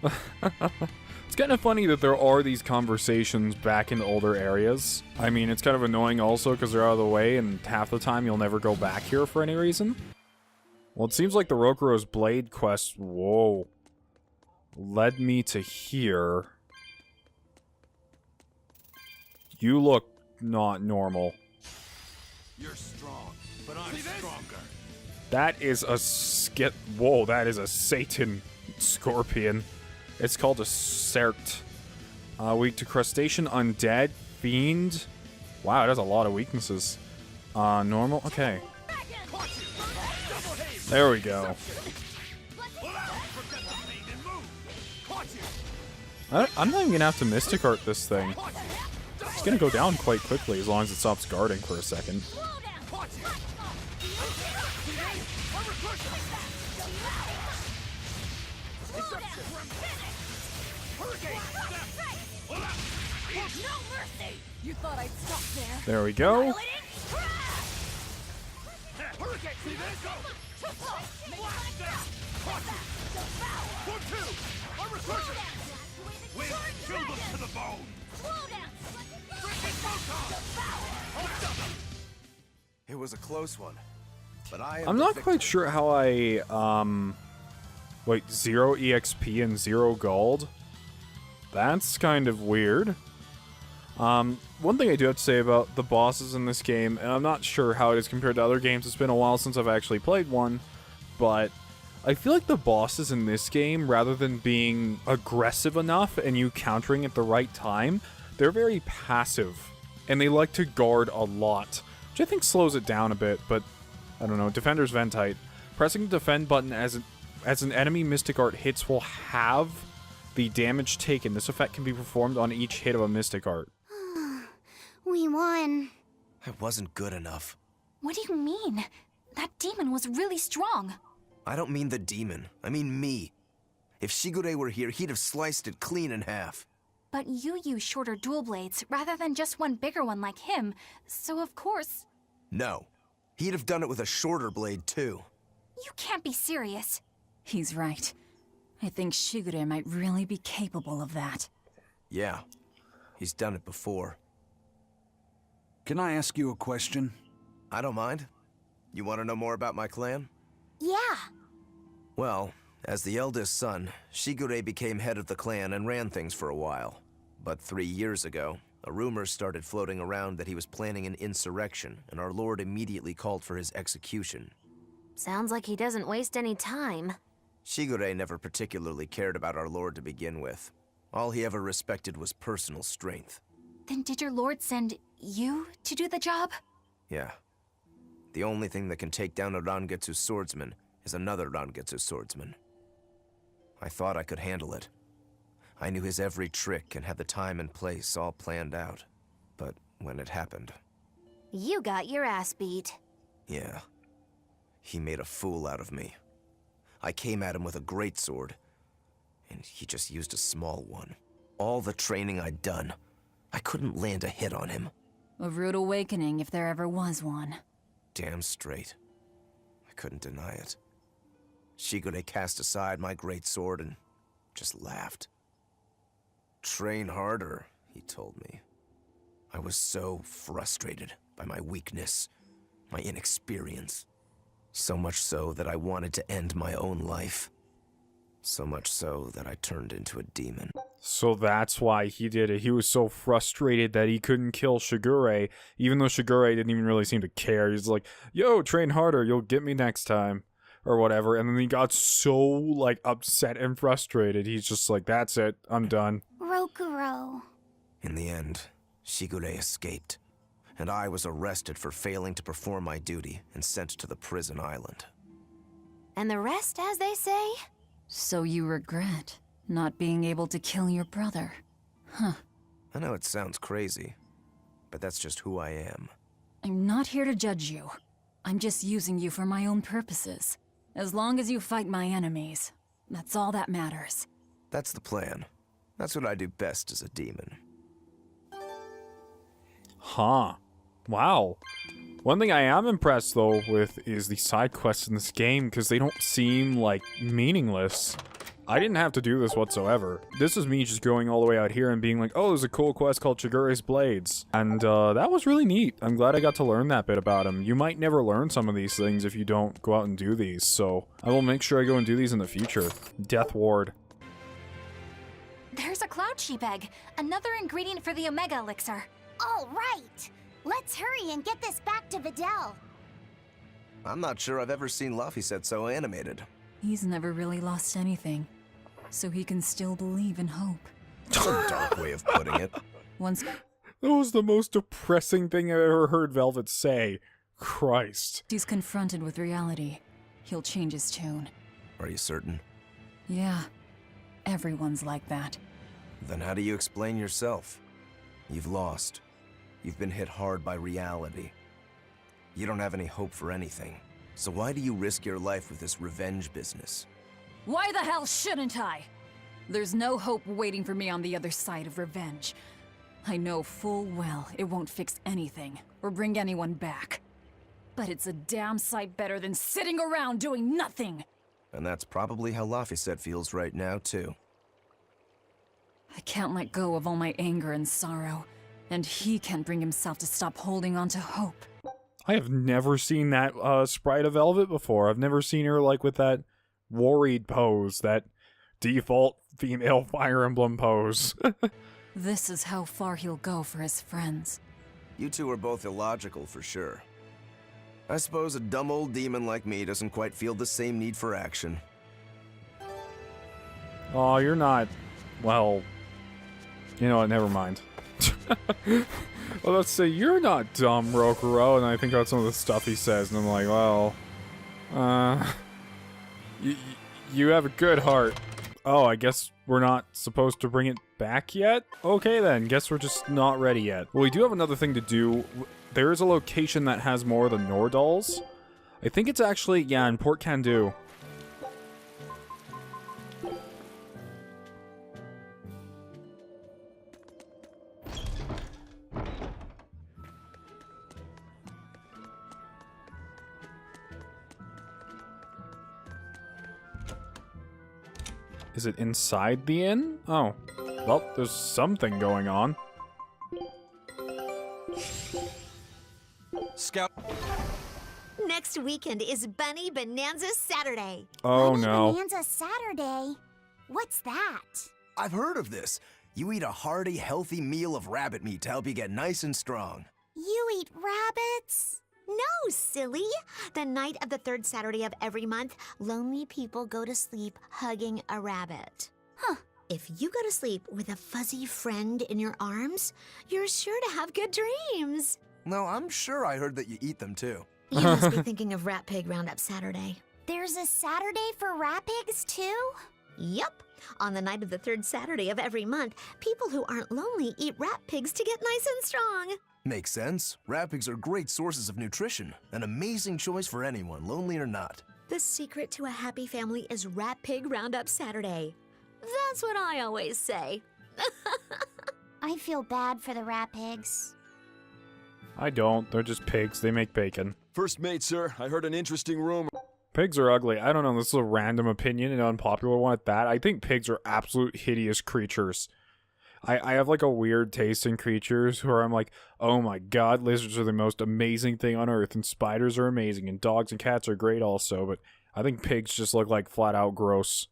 It's kind of funny that there are these conversations back in the older areas. I mean, it's kind of annoying also because they're out of the way and half the time you'll never go back here for any reason. Well, it seems like the Rokurou's Blade quest, whoa, led me to here. You look not normal. You're strong, but I'm stronger. That is a whoa, that is a Satan scorpion. It's called a Cert. Weak to crustacean, undead, fiend. Wow, it has a lot of weaknesses. Normal, okay. There we go. I'm not even gonna have to Mystic Art this thing. It's gonna go down quite quickly as long as it stops guarding for a second. You thought I'd stop there. There we go. It was a close one, but I am I'm not quite sure how I, wait, 0 EXP and 0 gold? That's kind of weird. One thing I do have to say about the bosses in this game, and I'm not sure how it is compared to other games, it's been a while since I've actually played one, but I feel like the bosses in this game, rather than being aggressive enough and you countering at the right time, they're very passive, and they like to guard a lot, which I think slows it down a bit, but I don't know. Defender's Ventite. Pressing the defend button as an enemy Mystic Art hits will have the damage taken. This effect can be performed on each hit of a Mystic Art. We won. I wasn't good enough. what do you mean? That demon was really strong. I don't mean the demon. I mean me. If Shigure were here, he'd have sliced it clean in half. But you use shorter dual blades rather than just one bigger one like him, so of course... No. He'd have done it with a shorter blade, too. You can't be serious. He's right. I think Shigure might really be capable of that. Yeah. He's done it before. Can I ask you a question? I don't mind. You want to know more about my clan? Yeah. Well, as the eldest son, Shigure became head of the clan and ran things for a while. But 3 years ago, a rumor started floating around that he was planning an insurrection, and our lord immediately called for his execution. Sounds like he doesn't waste any time. Shigure never particularly cared about our lord to begin with. All he ever respected was personal strength. Then did your lord send you to do the job? Yeah. The only thing that can take down a Rangetsu swordsman is another Rangetsu swordsman. I thought I could handle it. I knew his every trick and had the time and place all planned out. But when it happened... You got your ass beat. Yeah. He made a fool out of me. I came at him with a greatsword, and he just used a small one. All the training I'd done, I couldn't land a hit on him. A rude awakening if there ever was one. Damn straight. I couldn't deny it. Shigure cast aside my greatsword and just laughed. Train harder, he told me. I was so frustrated by my weakness, my inexperience. So much so that I wanted to end my own life. So much so that I turned into a demon. So that's why he did it. He was so frustrated that he couldn't kill Shigure, even though Shigure didn't even really seem to care. He's like, yo, train harder, you'll get me next time. Or whatever. And then he got so, like, upset and frustrated. He's just like, that's it, I'm done. Rokurou. In the end, Shigure escaped, and I was arrested for failing to perform my duty and sent to the prison island. And the rest, as they say? So you regret not being able to kill your brother? Huh. I know it sounds crazy, but that's just who I am. I'm not here to judge you. I'm just using you for my own purposes. As long as you fight my enemies, that's all that matters. That's the plan. That's what I do best as a demon. Huh. Wow. One thing I am impressed, though, with is the side quests in this game, because they don't seem, like, meaningless. I didn't have to do this whatsoever. This is me just going all the way out here and being like, oh, there's a cool quest called Shigure's Blades. And that was really neat. I'm glad I got to learn that bit about him. You might never learn some of these things if you don't go out and do these, so I will make sure I go and do these in the future. Death Ward. There's a cloud sheep egg, another ingredient for the Omega Elixir. All right! Let's hurry and get this back to Videl. I'm not sure I've ever seen Laphicet so animated. He's never really lost anything, so he can still believe in hope. That's a dark way of putting it. Once... That was the most depressing thing I've ever heard Velvet say. Christ. He's confronted with reality, he'll change his tune. Are you certain? Yeah. Everyone's like that. Then how do you explain yourself? You've lost. You've been hit hard by reality. You don't have any hope for anything. So why do you risk your life with this revenge business? Why the hell shouldn't I? There's no hope waiting for me on the other side of revenge. I know full well it won't fix anything, or bring anyone back. But it's a damn sight better than sitting around doing nothing! And that's probably how Laphicet feels right now, too. I can't let go of all my anger and sorrow, and he can't bring himself to stop holding on to hope. I have never seen that sprite of Velvet before. I've never seen her like with that worried pose, that default female Fire Emblem pose. This is how far he'll go for his friends. You two are both illogical for sure. I suppose a dumb old demon like me doesn't quite feel the same need for action. Oh, you're not... Well... You know what, never mind. Well, let's say you're not dumb, Rokurou, and I think about some of the stuff he says, and I'm like, well... You have a good heart. Oh, I guess we're not supposed to bring it back yet? Okay then, guess we're just not ready yet. Well, we do have another thing to do. There is a location that has more of the Nordals. I think it's actually, yeah, in Port Kandu. Is it inside the inn? Oh. Well, there's something going on. Scout. Next weekend is Bunny Bonanza Saturday. Oh Bunny no. Bonanza Saturday? What's that? I've heard of this. You eat a hearty, healthy meal of rabbit meat to help you get nice and strong. You eat rabbits? No, silly. The night of the third Saturday of every month, lonely people go to sleep hugging a rabbit. Huh. If you go to sleep with a fuzzy friend in your arms, you're sure to have good dreams. No, I'm sure I heard that you eat them too. You must be thinking of Rat Pig Roundup Saturday. There's a Saturday for rat pigs, too? Yup. On the night of the third Saturday of every month, people who aren't lonely eat rat pigs to get nice and strong. Makes sense. Rat pigs are great sources of nutrition. An amazing choice for anyone, lonely or not. The secret to a happy family is Rat Pig Roundup Saturday. That's what I always say. I feel bad for the rat pigs. I don't. They're just pigs. They make bacon. First mate, sir, I heard an interesting rumor. Pigs are ugly. I don't know. This is a random opinion, an unpopular one at that. I think pigs are absolute hideous creatures. I have like a weird taste in creatures where I'm like, oh my god, lizards are the most amazing thing on earth, and spiders are amazing, and dogs and cats are great also, but I think pigs just look like flat out gross.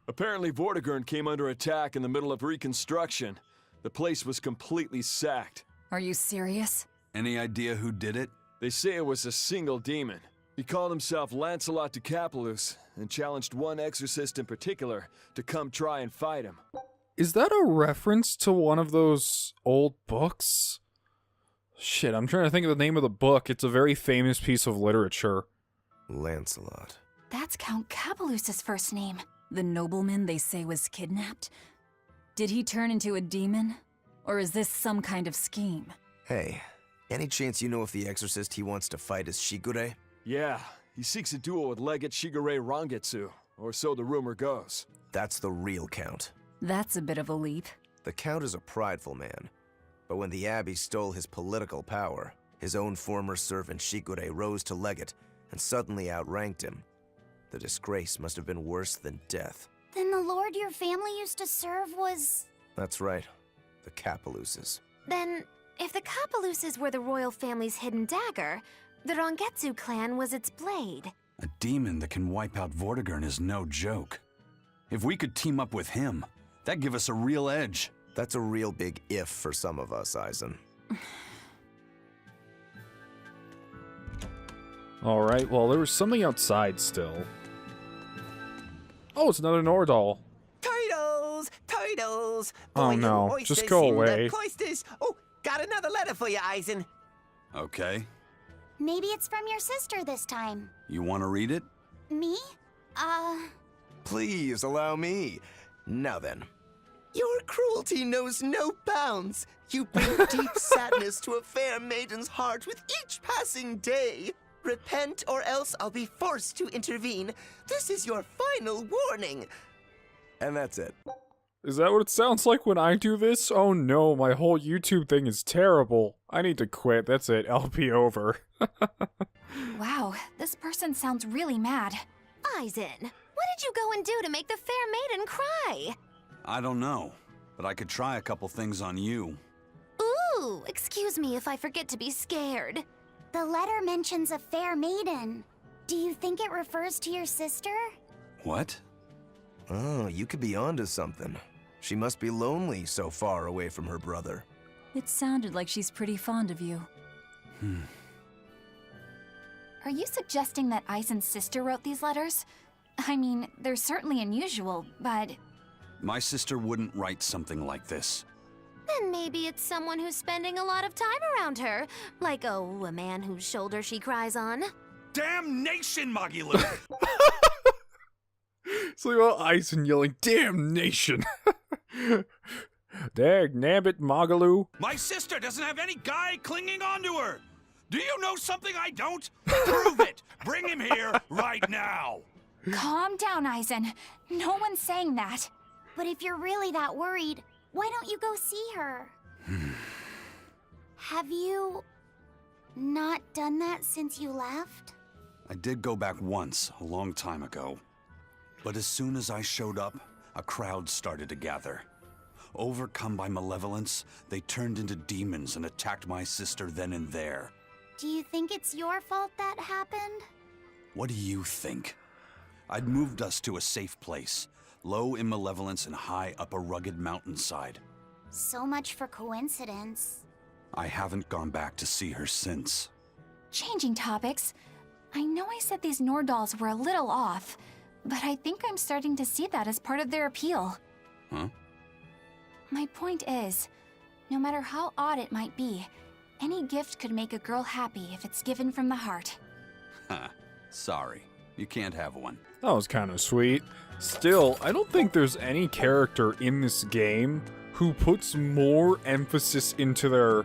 Apparently Vortigern came under attack in the middle of reconstruction. The place was completely sacked. Are you serious? Any idea who did it? They say it was a single demon. He called himself LANCELOT de Capelus and challenged one exorcist in particular to come try and fight him. Is that a reference to one of those old books? Shit, I'm trying to think of the name of the book. It's a very famous piece of literature. Lancelot. That's Count Capelus's first name. The nobleman they say was kidnapped? Did he turn into a demon? Or is this some kind of scheme? Hey, any chance you know if the exorcist he wants to fight is Shigure? Yeah, he seeks a duel with Legate Shigure Rangetsu, or so the rumor goes. That's the real Count. That's a bit of a leap. The Count is a prideful man. But when the Abbey stole his political power, his own former servant Shigure rose to legate and suddenly outranked him. The disgrace must have been worse than death. Then the lord your family used to serve was... That's right. The Capeluses. Then, if the Capeluses were the royal family's hidden dagger, the Rangetsu clan was its blade. A demon that can wipe out Vortigern is no joke. If we could team up with him, that'd give us a real edge. That's a real big if for some of us, Eisen. Alright, well, there was something outside still. Oh, it's another Nordal. Turtles! Turtles! Oh Boiling no, oysters just go in the away. cloisters. Oh, got another letter for you, Eisen. Okay. Maybe it's from your sister this time. You want to read it? Me? Please allow me. Now then. Your cruelty knows no bounds. You bring deep sadness to a fair maiden's heart with each passing day. Repent or else I'll be forced to intervene. This is your final warning. And that's it. Is that what it sounds like when I do this? Oh no, my whole YouTube thing is terrible. I need to quit. That's it. I'll be over. Wow, this person sounds really mad. Eisen, what did you go and do to make the fair maiden cry? I don't know, but I could try a couple things on you. Ooh, excuse me if I forget to be scared. The letter mentions a fair maiden. Do you think it refers to your sister? What? Oh, you could be onto something. She must be lonely so far away from her brother. It sounded like she's pretty fond of you. Are you suggesting that Eisen's sister wrote these letters? I mean, they're certainly unusual, but... My sister wouldn't write something like this. Then maybe it's someone who's spending a lot of time around her. Like, oh, a man whose shoulder she cries on. Damnation, Magilou! It's like about Eisen yelling, "Damnation!" Dag nabbit, Magaloo. My sister doesn't have any guy clinging onto her! Do you know something I don't? Prove it! Bring him here right now! Calm down, Eisen. No one's saying that. But if you're really that worried, why don't you go see her? Have you not done that since you left? I did go back once, a long time ago. But as soon as I showed up, a crowd started to gather. Overcome by malevolence, they turned into demons and attacked my sister then and there. Do you think it's your fault that happened? What do you think? I'd moved us to a safe place, low in malevolence and high up a rugged mountainside. So much for coincidence. I haven't gone back to see her since. Changing topics. I know I said these Nordals were a little off, but I think I'm starting to see that as part of their appeal. Huh? My point is, no matter how odd it might be, any gift could make a girl happy if it's given from the heart. Ha. Sorry. You can't have one. That was kind of sweet. Still, I don't think there's any character in this game who puts more emphasis into their,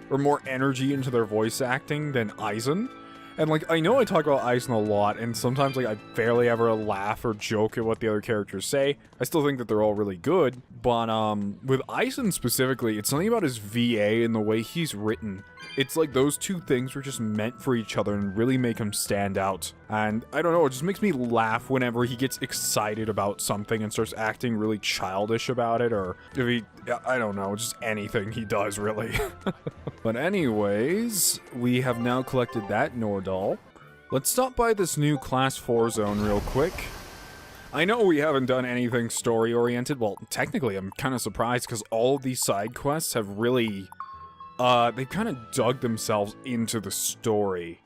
or more energy into their voice acting than Aizen. And, like, I know I talk about Aizen a lot, and sometimes, like, I barely ever laugh or joke at what the other characters say. I still think that they're all really good, but, with Aizen specifically, it's something about his VA and the way he's written. It's like those two things were just meant for each other and really make him stand out. And, I don't know, it just makes me laugh whenever he gets excited about something and starts acting really childish about it, or if he, I don't know, just anything he does, really. But anyways, we have now collected that Nordal. Let's stop by this new Class 4 zone real quick. I know we haven't done anything story-oriented. Well, technically, I'm kind of surprised because all of these side quests have really, they've kind of dug themselves into the story.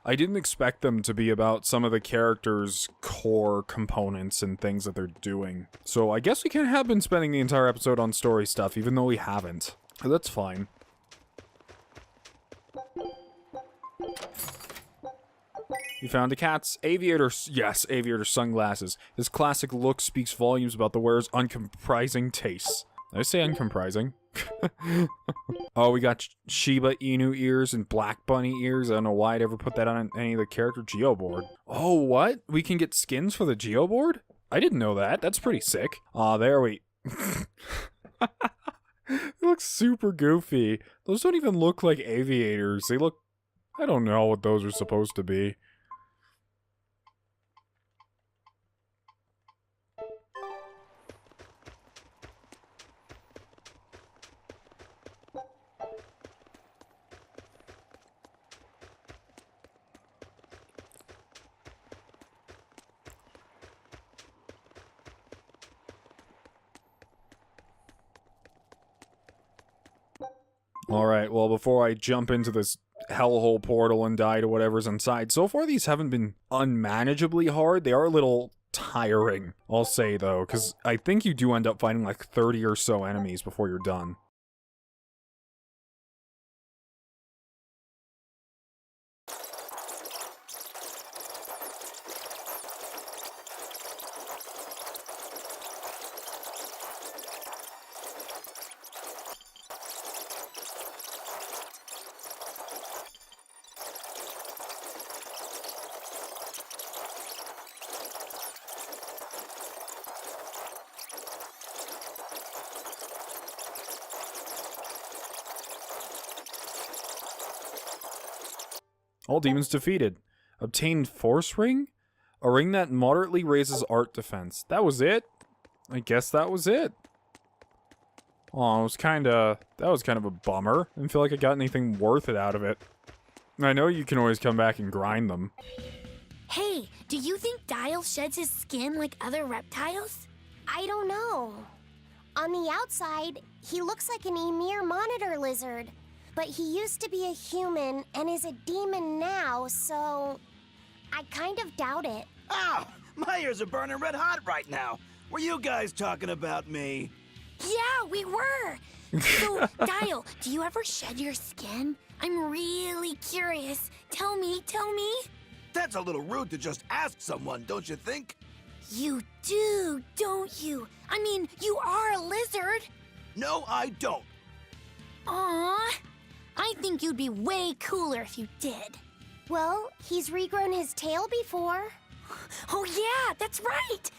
I didn't expect them to be about some of the characters' core components and things that they're doing. So I guess we can have been spending the entire episode on story stuff, even though we haven't. That's fine. You found a cat's aviator. Yes, aviator sunglasses. His classic look speaks volumes about the wearer's uncomprising tastes. Did I say uncomprising? Oh, we got Shiba Inu ears and Black Bunny ears. I don't know why I'd ever put that on any of the character Geoboard. Oh, what? We can get skins for the Geoboard? I didn't know that. That's pretty sick. Aw, there we... It looks super goofy. Those don't even look like aviators. They look... I don't know what those are supposed to be. Alright, well, before I jump into this hellhole portal and die to whatever's inside, so far these haven't been unmanageably hard. They are a little tiring, I'll say, though, because I think you do end up fighting like 30 or so enemies before you're done. All demons defeated. Obtained Force Ring? A ring that moderately raises art defense. That was it? I guess that was it. Oh, that was kind of a bummer. I didn't feel like I got anything worth it out of it. I know you can always come back and grind them. Hey, do you think Dial sheds his skin like other reptiles? I don't know. On the outside, he looks like an Emir monitor lizard. But he used to be a human and is a demon now, so I kind of doubt it. Ow! My ears are burning red hot right now. Were you guys talking about me? Yeah, we were. So, Dial, do you ever shed your skin? I'm really curious. Tell me. That's a little rude to just ask someone, don't you think? You do, don't you? I mean, you are a lizard. No, I don't. Aww. I think you'd be way cooler if you did. Well, he's regrown his tail before. Oh yeah, that's right!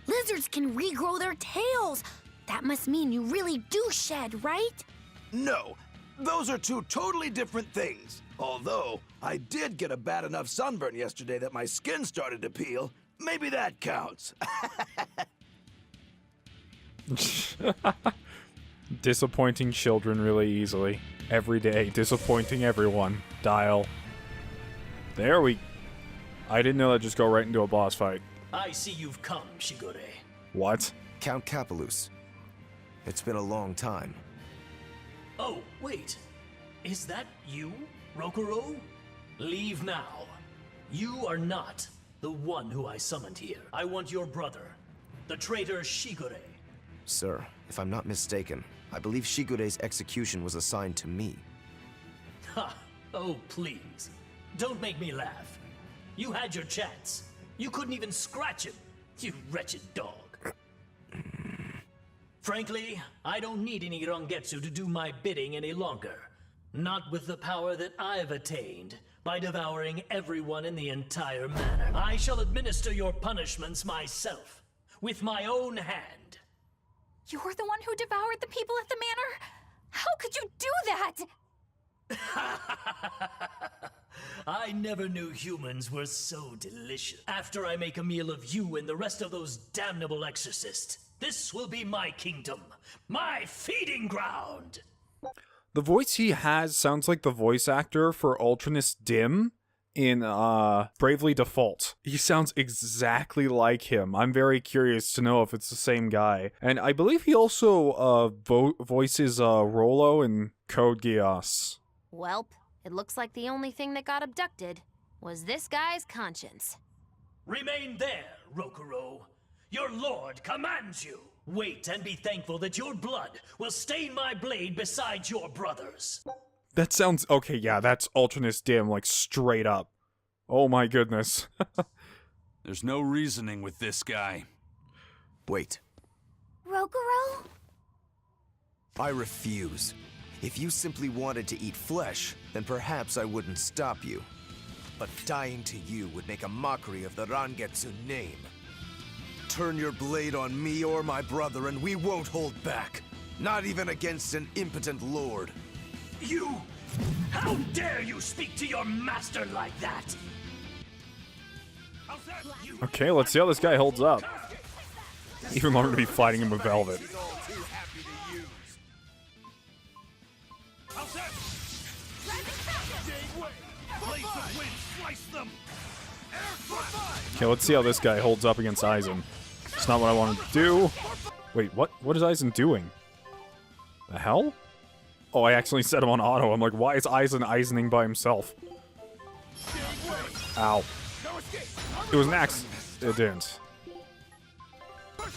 Lizards can regrow their tails. That must mean you really do shed, right? No, those are two totally different things. Although, I did get a bad enough sunburn yesterday that my skin started to peel. Maybe that counts. Disappointing children really easily. Every day, disappointing everyone. Dial. There we... I didn't know that just go right into a boss fight. I see you've come, Shigure. What? Count Capelus. It's been a long time. Oh, wait. Is that you, Rokurou? Leave now. You are not the one who I summoned here. I want your brother, the traitor Shigure. Sir, if I'm not mistaken, I believe Shigure's execution was assigned to me. Ha! Oh, please. Don't make me laugh. You had your chance. You couldn't even scratch him, you wretched dog. Frankly, I don't need any Rangetsu to do my bidding any longer. Not with the power that I've attained by devouring everyone in the entire manor. I shall administer your punishments myself, with my own hand. You're the one who devoured the people at the manor? How could you do that? I never knew humans were so delicious. After I make a meal of you and the rest of those damnable exorcists, this will be my kingdom, my feeding ground. The voice he has sounds like the voice actor for Ultranus Dim in Bravely Default. He sounds exactly like him. I'm very curious to know if it's the same guy. And I believe he also voices Rollo in Code Geass. Welp, it looks like the only thing that got abducted was this guy's conscience. Remain there, Rokurou. Your lord commands you. Wait and be thankful that your blood will stain my blade beside your brother's. That sounds... Okay, yeah, that's Ultranus Dim, like, straight up. Oh my goodness. There's no reasoning with this guy. Wait. Rokurou? I refuse. If you simply wanted to eat flesh, then perhaps I wouldn't stop you. But dying to you would make a mockery of the Rangetsu name. Turn your blade on me or my brother and we won't hold back. Not even against an impotent lord. You! How dare you speak to your master like that? Okay, let's see how this guy holds up. Even longer to be fighting him with Velvet. Okay, let's see how this guy holds up against Aizen. It's not what I wanted to do. Wait, what? What is Aizen doing? The hell? Oh, I accidentally set him on auto. I'm like, why is Aizening by himself? Ow. It was an axe. It didn't.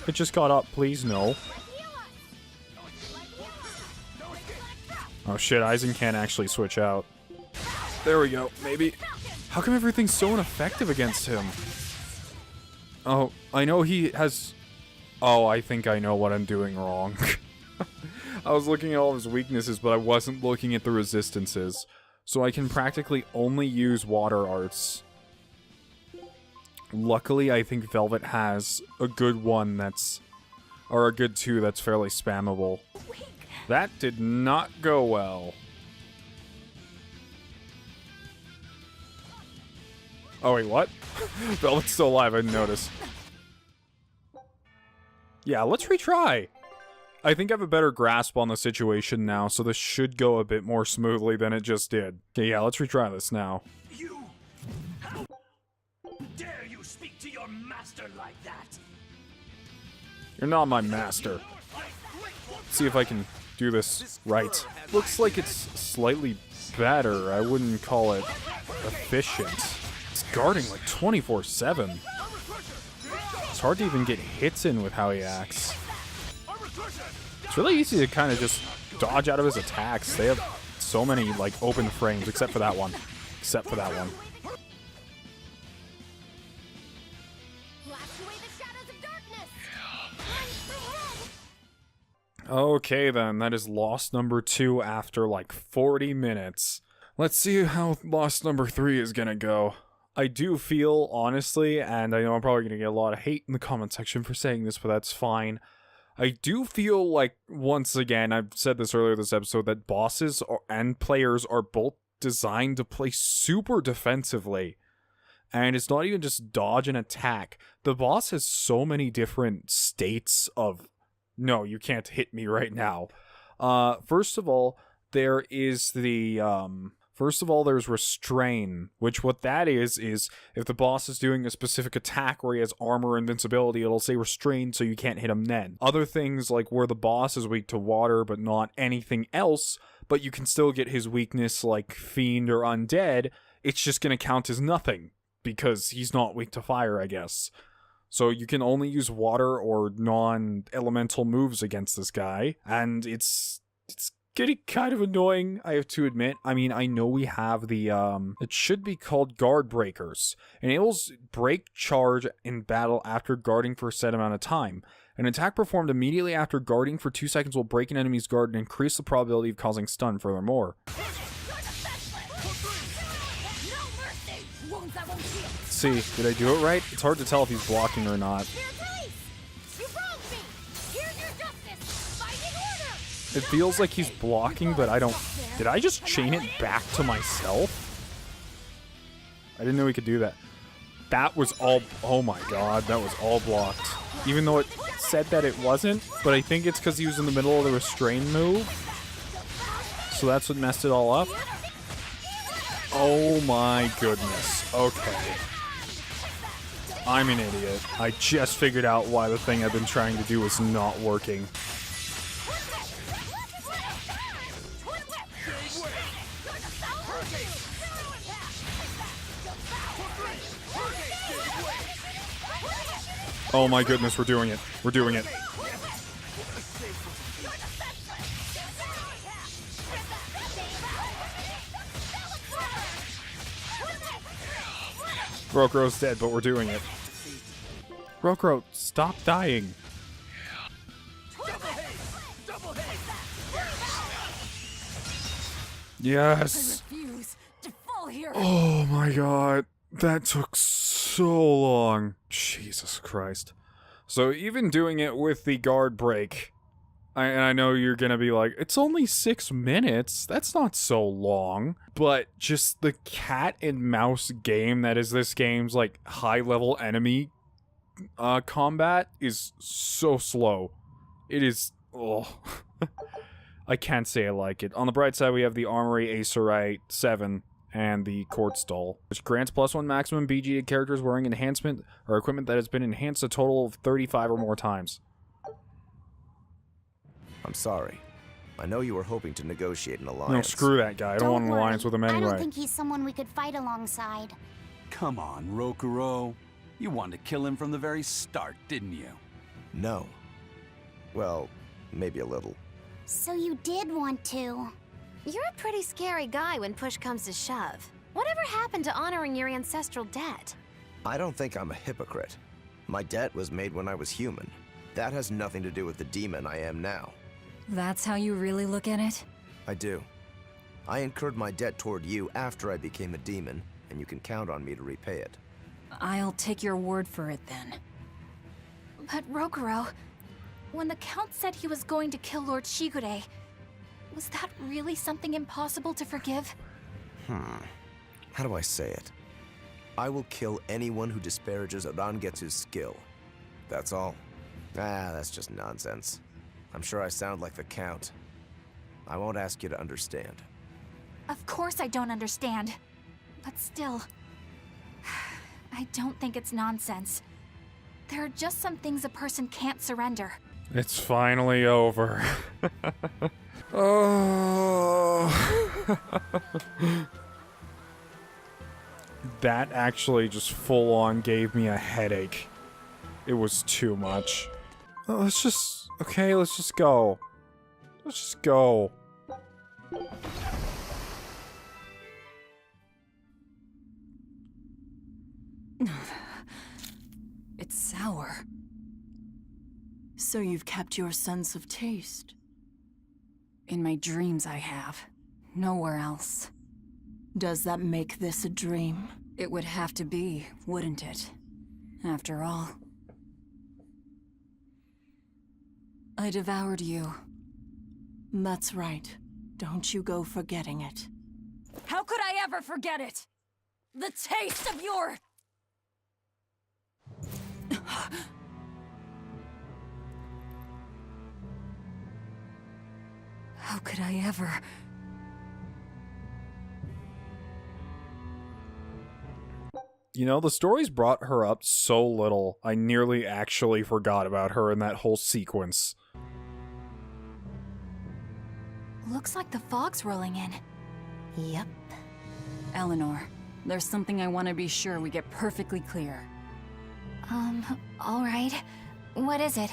It just got up, please, no. Oh shit, Aizen can't actually switch out. There we go, maybe. How come everything's so ineffective against him? Oh, I know he has... Oh, I think I know what I'm doing wrong. I was looking at all of his weaknesses, but I wasn't looking at the resistances. So I can practically only use water arts. Luckily, I think Velvet has a good one that's... Or a good two that's fairly spammable. That did not go well. Oh wait, what? Velvet's still alive, I didn't notice. Yeah, let's retry. I think I have a better grasp on the situation now, so this should go a bit more smoothly than it just did. Okay, yeah, let's retry this now. You! How dare you speak to your master like that? You're not my master. Let's see if I can do this right. Looks like it's slightly better. I wouldn't call it efficient. It's guarding like 24/7. It's hard to even get hits in with how he acts. It's really easy to kind of just dodge out of his attacks. They have so many like open frames, except for that one. Except for that one. Okay then, that is loss number 2 after like 40 minutes. Let's see how loss number 3 is gonna go. I do feel, honestly, and I know I'm probably gonna get a lot of hate in the comment section for saying this, but that's fine. I do feel like, once again, I've said this earlier this episode, that bosses and players are both designed to play super defensively. And it's not even just dodge and attack. The boss has so many different states of, no, you can't hit me right now. First of all, there is the First of all, there's restrain, which what that is if the boss is doing a specific attack where he has armor or invincibility, it'll say restrain so you can't hit him then. Other things like where the boss is weak to water but not anything else, but you can still get his weakness like fiend or undead, it's just going to count as nothing because he's not weak to fire, I guess. So you can only use water or non-elemental moves against this guy, and it's getting kind of annoying, I have to admit. I mean, I know we have the, it should be called Guard Breakers. Enables break charge in battle after guarding for a set amount of time. An attack performed immediately after guarding for 2 seconds will break an enemy's guard and increase the probability of causing stun furthermore. See, did I do it right? It's hard to tell if he's blocking or not. It feels like he's blocking, but I don't... Did I just chain it back to myself? I didn't know he could do that. That was all... Oh my god, that was all blocked. Even though it said that it wasn't, but I think it's because he was in the middle of the restrain move. So that's what messed it all up. Oh my goodness. Okay. I'm an idiot. I just figured out why the thing I've been trying to do was not working. Oh my goodness, we're doing it. We're doing it. Rokurou's dead, but we're doing it. Rokurou, stop dying. Yes. Oh my god. That took so long. Jesus Christ. So even doing it with the guard break, I know you're gonna be like, it's only 6 minutes. That's not so long. But just the cat and mouse game that is this game's like high level enemy combat is so slow. It is. Oh. I can't say I like it. On the bright side, we have the Armory Acerite 7 and the Court Stall, which grants +1 maximum BG to characters wearing enhancement or equipment that has been enhanced a total of 35 or more times. I'm sorry. I know you were hoping to negotiate an alliance. No, screw that guy. I don't want an alliance with him anyway. I don't think he's someone we could fight alongside. Come on, Rokurou. You wanted to kill him from the very start, didn't you? No. Well, maybe a little. So you did want to. You're a pretty scary guy when push comes to shove. Whatever happened to honoring your ancestral debt? I don't think I'm a hypocrite. My debt was made when I was human. That has nothing to do with the demon I am now. That's how you really look at it? I do. I incurred my debt toward you after I became a demon, and you can count on me to repay it. I'll take your word for it then. But Rokurou, when the Count said he was going to kill Lord Shigure, was that really something impossible to forgive? How do I say it? I will kill anyone who disparages Rangetsu's skill. That's all. That's just nonsense. I'm sure I sound like the Count. I won't ask you to understand. Of course I don't understand. But still, I don't think it's nonsense. There are just some things a person can't surrender. It's finally over. Oh. That actually just full on gave me a headache. It was too much. Let's just go. Let's just go. It's sour. So you've kept your sense of taste? In my dreams I have. Nowhere else. Does that make this a dream? It would have to be, wouldn't it? After all. I devoured you. That's right. Don't you go forgetting it. How could I ever forget it? The taste of your... How could I ever... You know, the stories brought her up so little, I nearly actually forgot about her in that whole sequence. Looks like the fog's rolling in. Yep. Eleanor, there's something I want to be sure we get perfectly clear. Alright. What is it?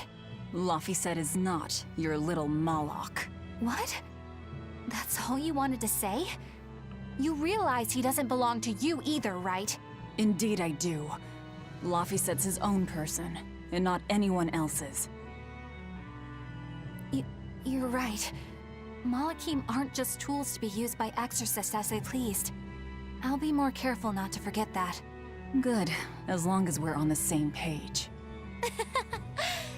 Laphicet is not your little Malak. What? That's all you wanted to say? You realize he doesn't belong to you either, right? Indeed I do. Laphicet's his own person, and not anyone else's. You're right. Malakim aren't just tools to be used by Exorcists as they pleased. I'll be more careful not to forget that. Good, as long as we're on the same page.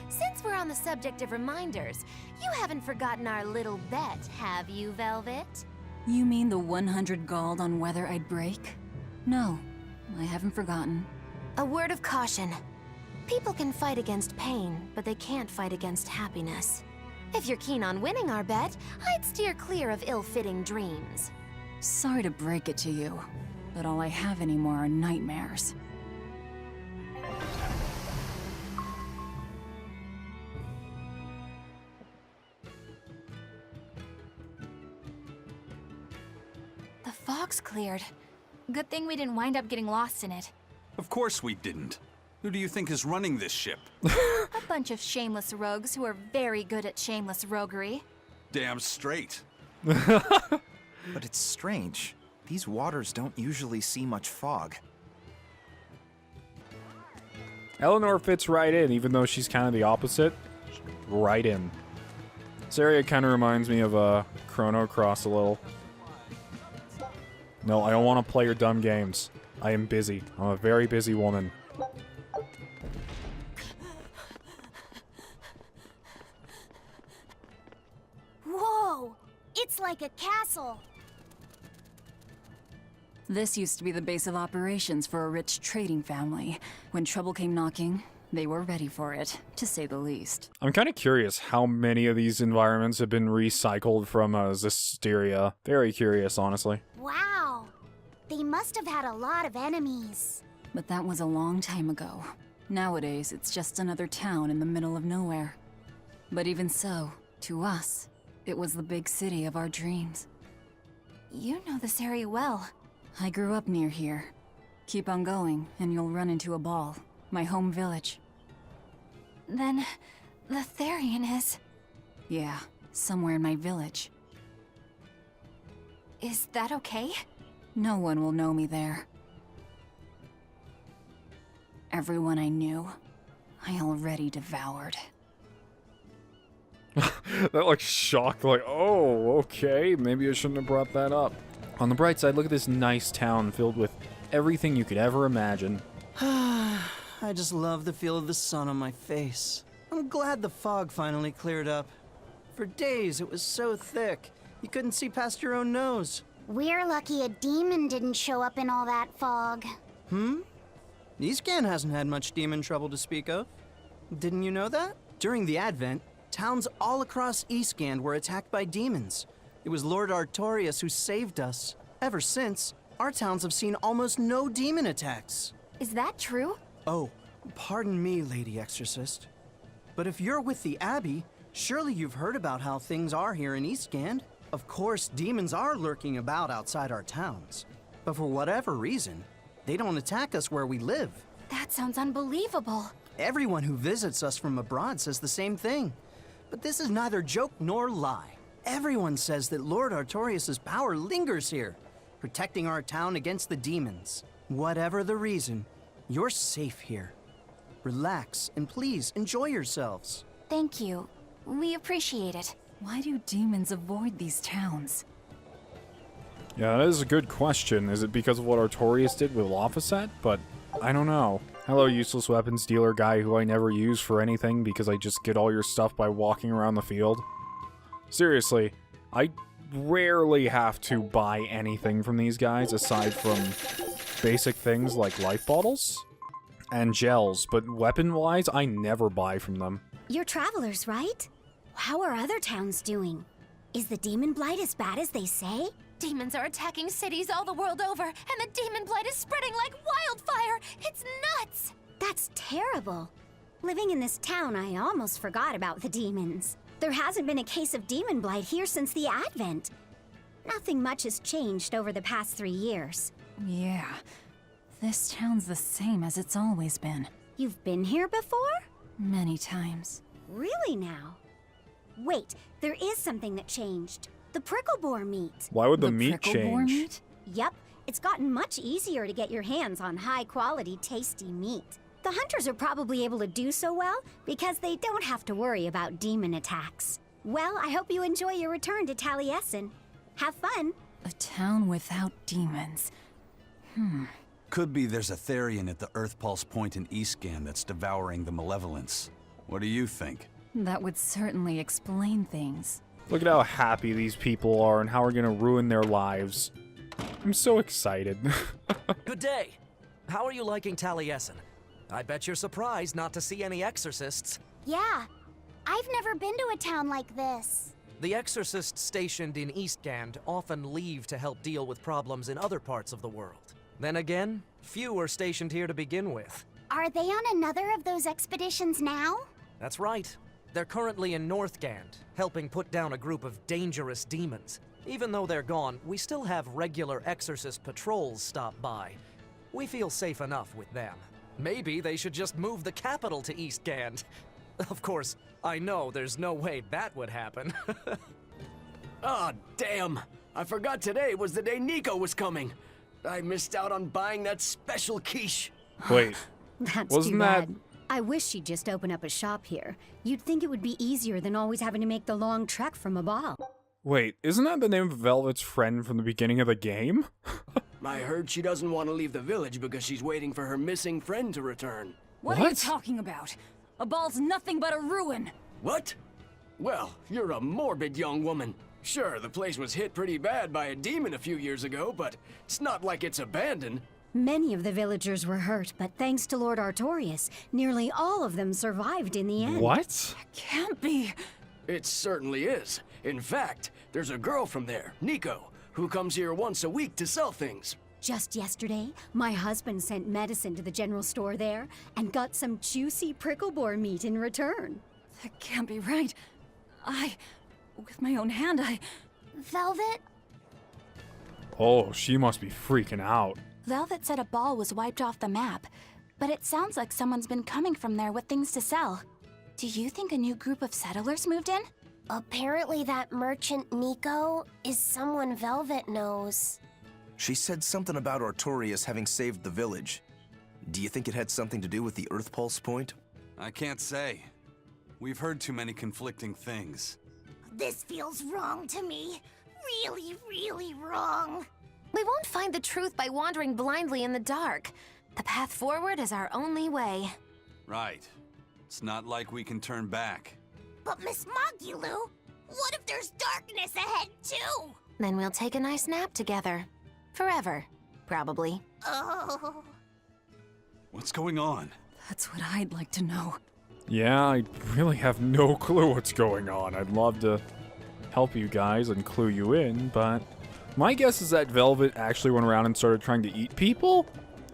Since we're on the subject of reminders, you haven't forgotten our little bet, have you, Velvet? You mean the 100 gold on whether I'd break? No, I haven't forgotten. A word of caution. People can fight against pain, but they can't fight against happiness. If you're keen on winning our bet, I'd steer clear of ill-fitting dreams. Sorry to break it to you, but all I have anymore are nightmares. The fog's cleared. Good thing we didn't wind up getting lost in it. Of course we didn't. Who do you think is running this ship? A bunch of shameless rogues who are very good at shameless roguery. Damn straight. But it's strange. These waters don't usually see much fog. Eleanor fits right in, even though she's kind of the opposite. Right in. This area kind of reminds me of Chrono Cross a little. No, I don't want to play your dumb games. I am busy. I'm a very busy woman. Whoa! It's like a castle. This used to be the base of operations for a rich trading family. When trouble came knocking, they were ready for it, to say the least. I'm kind of curious how many of these environments have been recycled from Zestiria. Very curious, honestly. Wow! They must have had a lot of enemies. But that was a long time ago. Nowadays, it's just another town in the middle of nowhere. But even so, to us, it was the big city of our dreams. You know this area well. I grew up near here. Keep on going, and you'll run into a ball. My home village. Then, the Therian is... Yeah, somewhere in my village. Is that okay? No one will know me there. Everyone I knew, I already devoured. That like shocked, like, oh, okay, maybe I shouldn't have brought that up. On the bright side, look at this nice town filled with everything you could ever imagine. I just love the feel of the sun on my face. I'm glad the fog finally cleared up. For days it was so thick, you couldn't see past your own nose. We're lucky a demon didn't show up in all that fog. Eastgan hasn't had much demon trouble to speak of. Didn't you know that? During the Advent, towns all across Eastgan were attacked by demons. It was Lord Artorius who saved us. Ever since, our towns have seen almost no demon attacks. Is that true? Oh, pardon me, Lady Exorcist. But if you're with the Abbey, surely you've heard about how things are here in Eastgand. Of course, demons are lurking about outside our towns. But for whatever reason, they don't attack us where we live. That sounds unbelievable. Everyone who visits us from abroad says the same thing. But this is neither joke nor lie. Everyone says that Lord Artorius' power lingers here, protecting our town against the demons. Whatever the reason, you're safe here. Relax and please enjoy yourselves. Thank you. We appreciate it. Why do demons avoid these towns? Yeah, that is a good question. Is it because of what Artorius did with Laphicet? But I don't know. Hello, useless weapons dealer guy who I never use for anything because I just get all your stuff by walking around the field. Seriously, I rarely have to buy anything from these guys aside from basic things like life bottles and gels, but weapon-wise, I never buy from them. You're travelers, right? How are other towns doing? Is the Daemonblight as bad as they say? Demons are attacking cities all the world over, and the Daemonblight is spreading like wildfire! It's nuts! That's terrible. Living in this town, I almost forgot about the demons. There hasn't been a case of Daemonblight here since the Advent. Nothing much has changed over the past 3 years. Yeah. This town's the same as it's always been. You've been here before? Many times. Really now? Wait, there is something that changed. The prickle boar meat. Why would the meat change? Yep, it's gotten much easier to get your hands on high-quality, tasty meat. The hunters are probably able to do so well because they don't have to worry about demon attacks. Well, I hope you enjoy your return to Taliesin. Have fun. A town without demons. Could be there's a Therian at the Earth Pulse Point in Eastgand that's devouring the malevolence. What do you think? That would certainly explain things. Look at how happy these people are and how we're gonna ruin their lives. I'm so excited. Good day. How are you liking Taliesin? I bet you're surprised not to see any Exorcists. Yeah, I've never been to a town like this. The Exorcists stationed in Eastgand often leave to help deal with problems in other parts of the world. Then again, few are stationed here to begin with. Are they on another of those expeditions now? That's right. They're currently in Northgand, helping put down a group of dangerous demons. Even though they're gone, we still have regular Exorcist patrols stop by. We feel safe enough with them. Maybe they should just move the capital to Eastgand. Of course, I know there's no way that would happen. Ah, damn! I forgot today was the day Nico was coming. I missed out on buying that special quiche. Wait, That's wasn't too that... bad. I wish she'd just open up a shop here. You'd think it would be easier than always having to make the long trek from a ball. Wait, isn't that the name of Velvet's friend from the beginning of the game? I heard she doesn't want to leave the village because she's waiting for her missing friend to return. What are you talking about? A ball's nothing but a ruin. What? Well, you're a morbid young woman. Sure, the place was hit pretty bad by a demon a few years ago, but it's not like it's abandoned. Many of the villagers were hurt, but thanks to Lord Artorius, nearly all of them survived in the end. What? Can't be. It certainly is. In fact, there's a girl from there, Nico, who comes here once a week to sell things. Just yesterday, my husband sent medicine to the general store there and got some juicy prickle boar meat in return. That can't be right. With my own hand, Velvet? Oh, she must be freaking out. Velvet said a ball was wiped off the map, but it sounds like someone's been coming from there with things to sell. Do you think a new group of settlers moved in? Apparently that merchant Nico is someone Velvet knows. She said something about Artorius having saved the village. Do you think it had something to do with the Earth Pulse Point? I can't say. We've heard too many conflicting things. This feels wrong to me. Really, really wrong. We won't find the truth by wandering blindly in the dark. The path forward is our only way. Right. It's not like we can turn back. But Miss Mogulu, what if there's darkness ahead too? Then we'll take a nice nap together. Forever, probably. Oh. What's going on? That's what I'd like to know. Yeah, I really have no clue what's going on. I'd love to help you guys and clue you in, but my guess is that Velvet actually went around and started trying to eat people.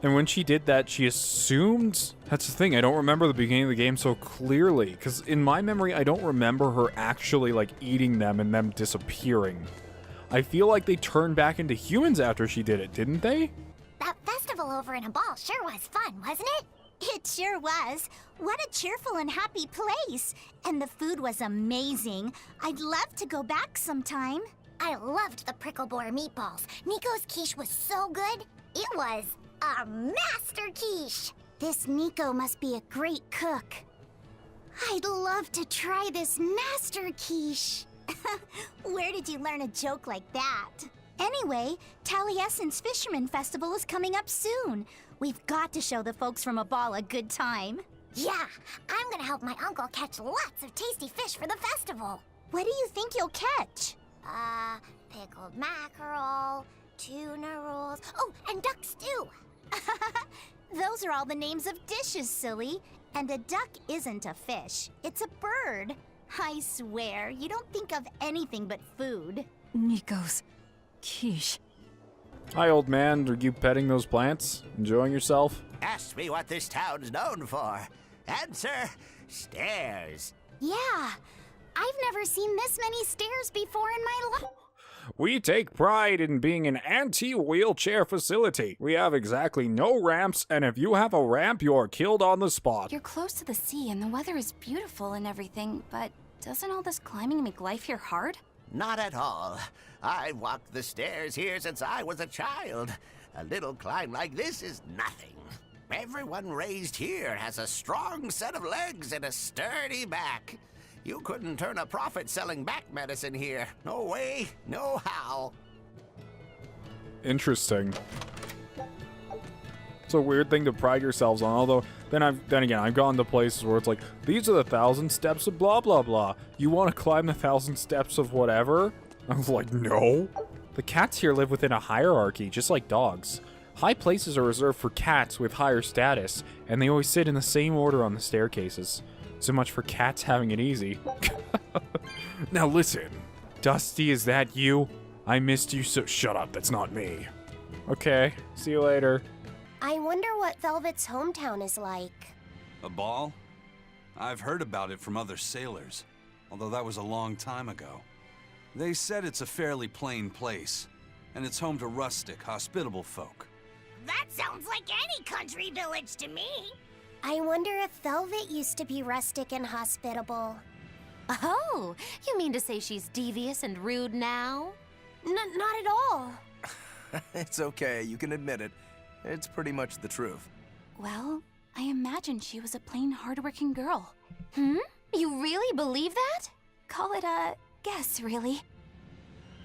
And when she did that, she assumed... That's the thing, I don't remember the beginning of the game so clearly, because in my memory, I don't remember her actually, like, eating them and them disappearing. I feel like they turned back into humans after she did it, didn't they? That festival over in a ball sure was fun, wasn't it? It sure was. What a cheerful and happy place. And the food was amazing. I'd love to go back sometime. I loved the prickle boar meatballs. Nico's quiche was so good. It was a master quiche. This Nico must be a great cook. I'd love to try this master quiche. Where did you learn a joke like that? Anyway, Taliesin's Fisherman Festival is coming up soon. We've got to show the folks from Abbey a good time. Yeah, I'm gonna help my uncle catch lots of tasty fish for the festival. What do you think you'll catch? Pickled mackerel, tuna rolls, oh, and duck stew. Those are all the names of dishes, silly. And a duck isn't a fish, it's a bird. I swear, you don't think of anything but food. Nico's Quiche. Hi, old man. Are you petting those plants? Enjoying yourself? Ask me what this town's known for. Answer, stairs. Yeah, I've never seen this many stairs before in my life. We take pride in being an anti-wheelchair facility. We have exactly no ramps, and if you have a ramp, you're killed on the spot. You're close to the sea and the weather is beautiful and everything, but doesn't all this climbing make life here hard? Not at all. I've walked the stairs here since I was a child. A little climb like this is nothing. Everyone raised here has a strong set of legs and a sturdy back. You couldn't turn a profit selling back medicine here. No way, no how. Interesting. It's a weird thing to pride yourselves on, although then again, I've gone to places where it's like, these are the 1,000 steps of blah blah blah. You want to climb the 1,000 steps of whatever? I was like, no. The cats here live within a hierarchy, just like dogs. High places are reserved for cats with higher status, and they always sit in the same order on the staircases. So much for cats having it easy. Now listen, Dusty, is that you? I missed you so— shut up, that's not me. Okay, see you later. I wonder what Velvet's hometown is like. A ball? I've heard about it from other sailors, although that was a long time ago. They said it's a fairly plain place, and it's home to rustic, hospitable folk. That sounds like any country village to me. I wonder if Velvet used to be rustic and hospitable. Oh, you mean to say she's devious and rude now? Not at all. It's okay, you can admit it. It's pretty much the truth. Well, I imagine she was a plain hardworking girl. You really believe that? Call it a guess, really.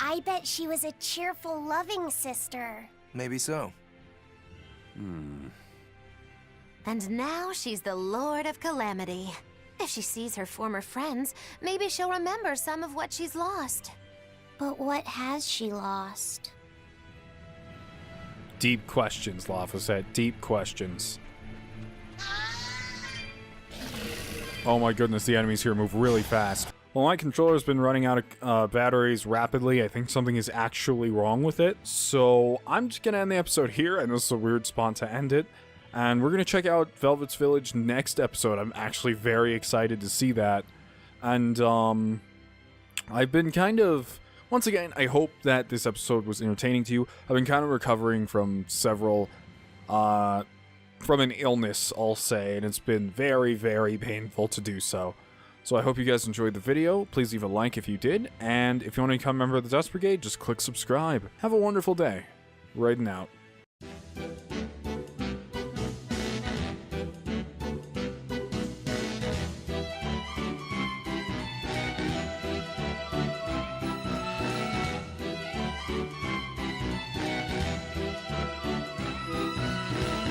I bet she was a cheerful, loving sister. Maybe so. And now she's the Lord of Calamity. If she sees her former friends, maybe she'll remember some of what she's lost. But what has she lost? Deep questions, Lafa said. Deep questions. Oh my goodness, the enemies here move really fast. Well, my controller's been running out of batteries rapidly. I think something is actually wrong with it. So I'm just gonna end the episode here, and this is a weird spot to end it. And we're gonna check out Velvet's Village next episode. I'm actually very excited to see that. And I've been kind of— once again, I hope that this episode was entertaining to you. I've been kind of recovering from several, from an illness, I'll say, and it's been very, very painful to do so. So I hope you guys enjoyed the video. Please leave a like if you did, and if you want to become a member of the Dust Brigade, just click subscribe. Have a wonderful day. Riding out.